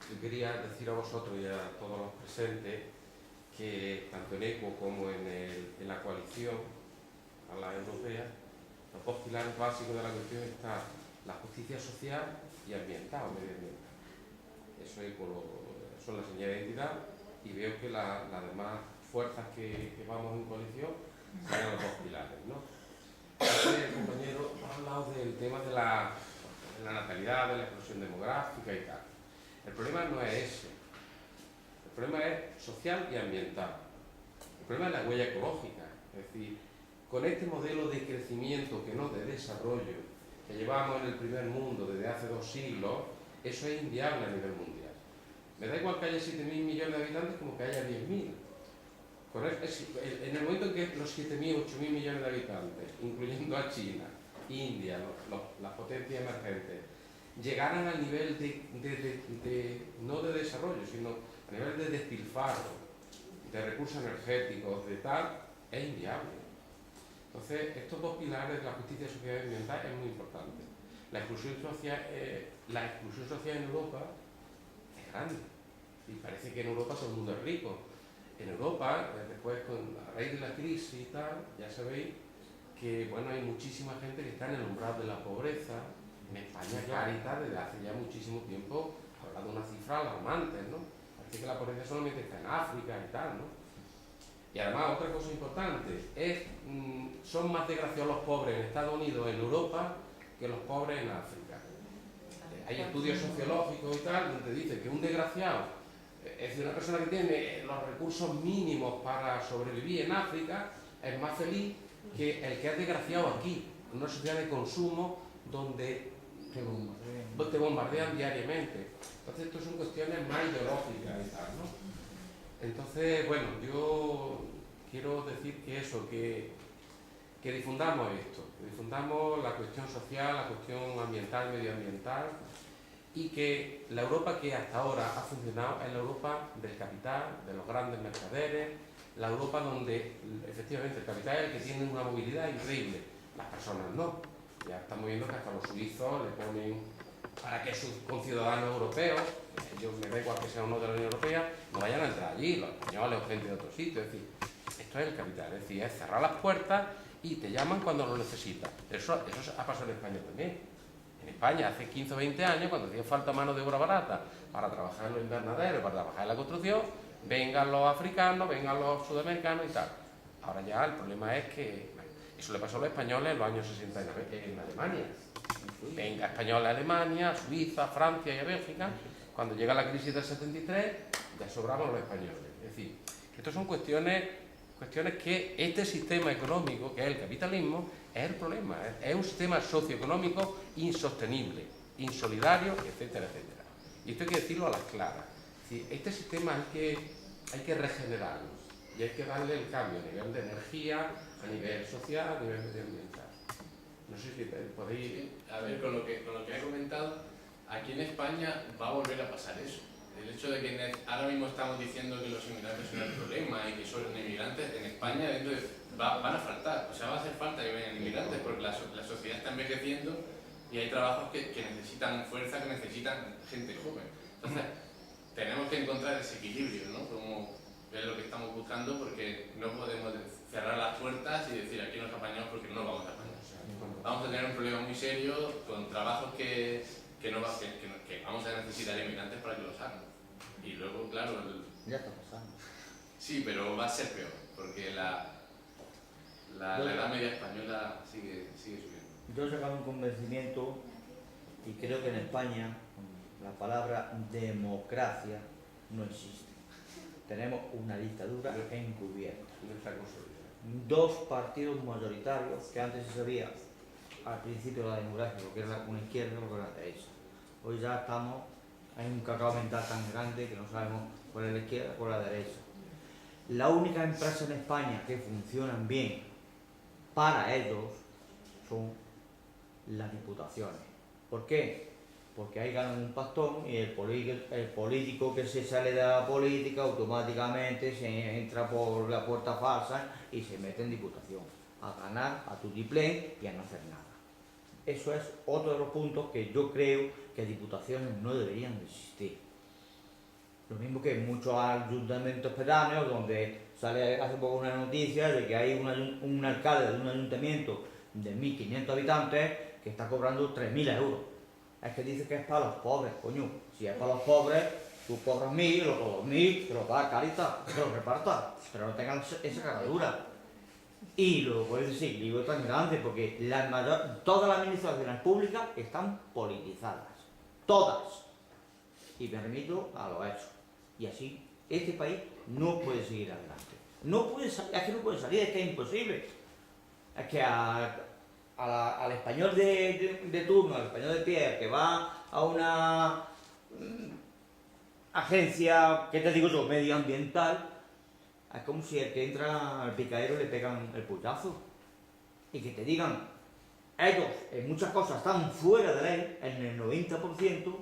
Yo quería decir a vosotros y a todos los presentes que tanto en ECO como en la coalición a la europea, los dos pilares básicos de la cuestión están la justicia social y ambiental o medioambiental. Eso son las señales de identidad y veo que las demás fuerzas que vamos en coalición son los dos pilares, ¿no? El compañero ha hablado del tema de la natalidad, de la explosión demográfica y tal. El problema no es ese. El problema es social y ambiental. El problema es la huella ecológica. Es decir, con este modelo de crecimiento que no de desarrollo que llevamos en el primer mundo desde hace 2 siglos, eso es inviable a nivel mundial. Me da igual que haya 7.000 millones de habitantes como que haya 10.000. ¿Correcto? En el momento en que los 7.000, 8.000 millones de habitantes, incluyendo a China, India, las potencias emergentes, llegaran al nivel no de desarrollo, sino a nivel de despilfarro, de recursos energéticos, de tal, es inviable. Entonces, estos dos pilares de la justicia social y ambiental es muy importante. La exclusión social en Europa es grande. Y parece que en Europa todo el mundo es rico. En Europa, después, a raíz de la crisis y tal, ya sabéis que bueno, hay muchísima gente que está en el umbral de la pobreza. En España, Cáritas, desde hace ya muchísimo tiempo, habla de una cifra alarmante, ¿no? Parece que la pobreza solamente está en África y tal, ¿no? Y además, otra cosa importante, son más desgraciados los pobres en Estados Unidos, en Europa, que los pobres en África. Hay estudios sociológicos y tal, donde dicen que un desgraciado, es decir, una persona que tiene los recursos mínimos para sobrevivir en África, es más feliz que el que es desgraciado aquí, en una sociedad de consumo donde te bombardean diariamente. Entonces, esto son cuestiones más ideológicas y tal, ¿no? Entonces, bueno, yo quiero decir que eso, que difundamos esto, que difundamos la cuestión social, la cuestión ambiental, medioambiental, y que la Europa que hasta ahora ha funcionado es la Europa del capital, de los grandes mercaderes, la Europa donde efectivamente el capital es el que tiene una movilidad increíble, las personas no. Ya estamos viendo que hasta los suizos le ponen para que sus conciudadanos europeos, ellos me da igual que sean uno de la Unión Europea, no vayan a entrar allí, los españoles o gente de otro sitio. Es decir, esto es el capital, es decir, es cerrar las puertas y te llaman cuando lo necesitas. Eso ha pasado en España también. En España hace 15 o 20 años, cuando hacía falta mano de obra barata para trabajar en los invernaderos, para trabajar en la construcción, vengan los africanos, vengan los sudamericanos y tal. Ahora ya el problema es que eso le pasó a los españoles en los años 60 en Alemania. Venga españoles a Alemania, a Suiza, a Francia y a Bélgica. Cuando llega la crisis del 73, ya sobramos los españoles. Es decir, estas son cuestiones que este sistema económico, que es el capitalismo, es el problema. Es un sistema socioeconómico insostenible, insolidario, etcétera, etcétera. Y esto hay que decirlo a las claras. Es decir, este sistema hay que regenerarlo y hay que darle el cambio a nivel de energía, a nivel social, a nivel medioambiental. No sé si podéis... Sí, a ver, con lo que he comentado, aquí en España va a volver a pasar eso. El hecho de que ahora mismo estamos diciendo que los inmigrantes son el problema y que son inmigrantes, en España van a faltar, o sea, va a hacer falta que vengan inmigrantes porque la sociedad está envejeciendo y hay trabajos que necesitan fuerza, que necesitan gente joven. Entonces, tenemos que encontrar ese equilibrio, ¿no? Como es lo que estamos buscando, porque no podemos cerrar las puertas y decir aquí nos apañamos porque no nos vamos a apañar. Vamos a tener un problema muy serio con trabajos que vamos a necesitar inmigrantes para que los hagan. Y luego, claro... Ya está pasando. Sí, pero va a ser peor, porque la edad media española sigue subiendo. Yo he sacado un convencimiento y creo que en España la palabra democracia no existe. Tenemos una dictadura encubierta. Dos partidos mayoritarios que antes se sabía al principio de la democracia, lo que era una izquierda y lo que era la derecha. Hoy ya estamos, hay un cacao mental tan grande que no sabemos cuál es la izquierda y cuál es la derecha. La única empresa en España que funcionan bien para ellos son las diputaciones. ¿Por qué? Porque ahí ganan un pastón y el político que se sale de la política automáticamente se entra por la puerta falsa y se mete en diputación a ganar, a tutiplén y a no hacer nada. Eso es otro de los puntos que yo creo que diputaciones no deberían de existir. Lo mismo que en muchos ayuntamientos pedáneos donde sale hace poco una noticia de que hay un alcalde de un ayuntamiento de 1.500 habitantes que está cobrando 3.000 euros. Es que dice que es para los pobres, coño. Si es para los pobres, tú cobras 1.000, los otros 2.000, te lo da Cáritas, que lo reparta, pero no tengan esa caradura. Y luego puedes decir, digo tan grande, porque todas las administraciones públicas están politizadas. Todas. Y me remito a lo hecho. Y así, este país no puede seguir adelante. No puede salir, es que no puede salir, es que es imposible. Es que al español de turno, al español de pie, que va a agencia, ¿qué te digo yo?, medioambiental, es como si el que entra al picadero le pegan el puñazo. Y que te digan, ellos en muchas cosas están fuera de ley, en el 90%,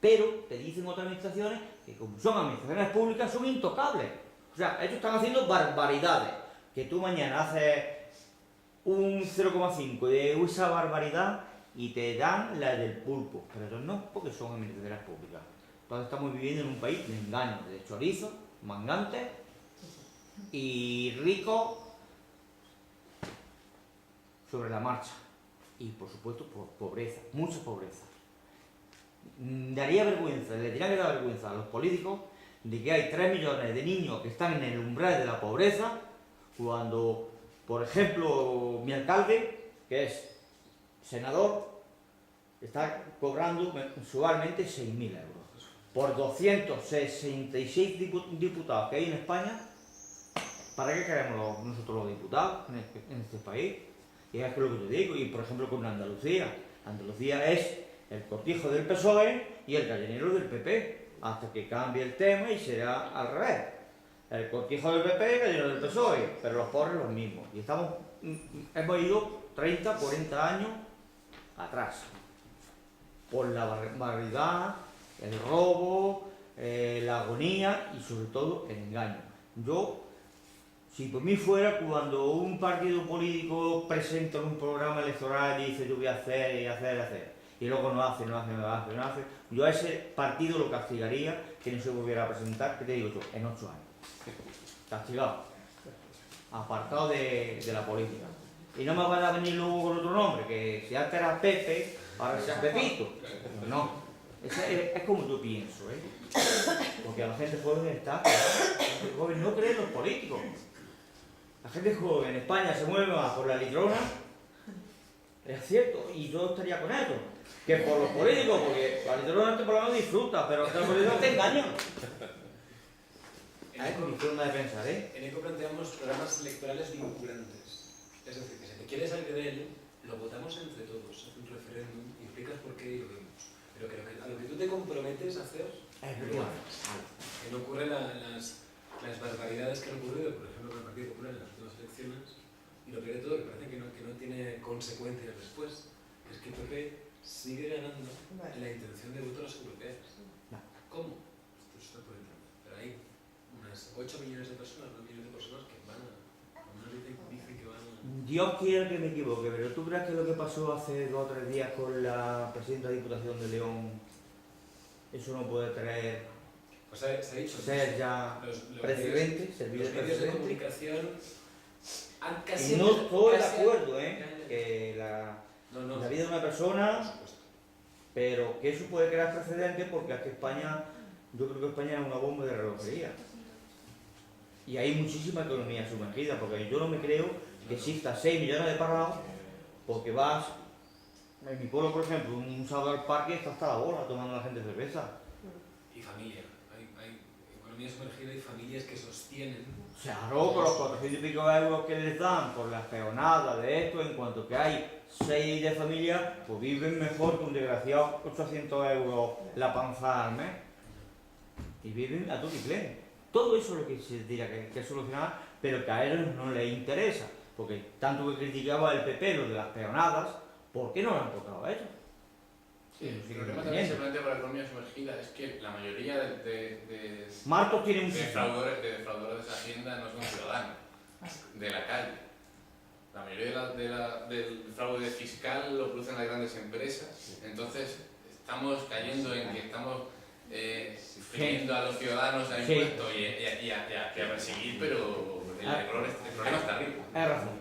pero te dicen otras administraciones que como son administraciones públicas son intocables. O sea, ellos están haciendo barbaridades. Que tú mañana haces un 0,5 de esa barbaridad y te dan la del pulpo. Pero ellos no, porque son administraciones públicas. Entonces estamos viviendo en un país de engaños, de chorizos, mangantes y ricos sobre la marcha. Y por supuesto, pobreza, mucha pobreza. Daría vergüenza, le tendría que dar vergüenza a los políticos de que hay 3 millones de niños que están en el umbral de la pobreza, cuando, por ejemplo, mi alcalde, que es senador, está cobrando mensualmente 6.000 euros. Por 266 diputados que hay en España, ¿para qué queremos nosotros los diputados en este país? Y es lo que te digo, y por ejemplo con Andalucía. Andalucía es el cortijo del PSOE y el gallinero del PP, hasta que cambie el tema y será al revés. El cortijo del PP y el gallinero del PSOE, pero los pobres los mismos. Y hemos ido 30, 40 años atrás, por la barbaridad, el robo, la agonía y sobre todo el engaño. Si por mí fuera, cuando un partido político presenta un programa electoral y dice yo voy a hacer y hacer, y luego no hace, yo a ese partido lo castigaría que no se volviera a presentar, ¿qué te digo yo?, en 8 años. Castigado. Apartado de la política. Y no me van a venir luego con otro nombre, que si antes era Pepe, ahora sea Pepito. No. Es como yo pienso, Porque la gente joven no cree en los políticos. La gente joven en España se mueve más por la litrona, es cierto, y yo estaría con ellos, que por los políticos, porque la litrona por lo menos disfruta, pero los políticos te engañan. Es mi forma de pensar, En ECO planteamos programas electorales vinculantes. Es decir, que si te quieres salir de él, lo votamos entre todos, hace un referéndum, y explicas por qué y lo vemos. Pero que a lo que tú te comprometes a hacer, lo haces. Que no ocurren las barbaridades que han ocurrido, por ejemplo, con el Partido Popular en las últimas elecciones, y lo peor de todo, que parece que no tiene consecuencias después, que es que PP sigue ganando en la intención de voto a las europeas. ¿Cómo? Esto está por entender. Pero hay unas 8 millones de personas, 9 millones de personas que van dicen que van a... Dios quiera que me equivoque, pero ¿tú crees que lo que pasó hace 2 o 3 días con la presidenta de Diputación de León, eso no puede traer... Pues se ha dicho, ser ya precedente, servir de los medios de precedente? comunicación han casi... Y no estoy de acuerdo, que la vida de una persona, pero que eso puede crear precedente, porque aquí España, yo creo que España es una bomba de relojería. Y hay muchísima economía sumergida, porque yo no me creo que exista 6 millones de parados, porque vas, en mi pueblo por ejemplo, un sábado al parque está hasta la bola tomando la gente cerveza. Y familia. Hay economía sumergida y familias que sostienen. Claro, con los 400 y pico euros que les dan por las peonadas de esto, en cuanto que hay 6 de familia, pues viven mejor que un desgraciado 800 euros la panza al mes. Y viven a tutiplén. Todo eso es lo que se tendría que solucionar, pero que a ellos no les interesa. Porque tanto que criticaba el PP lo de las peonadas, ¿por qué no lo han tocado a ellos? Sí, el problema también se plantea para la economía sumergida es que la mayoría de Marcos tiene un defraudadores de Hacienda no son ciudadanos de la calle. La mayoría del fraude fiscal lo producen las grandes empresas. Entonces estamos cayendo en que estamos pidiendo a los ciudadanos a impuestos y a perseguir, pero el problema está arriba. Es razón.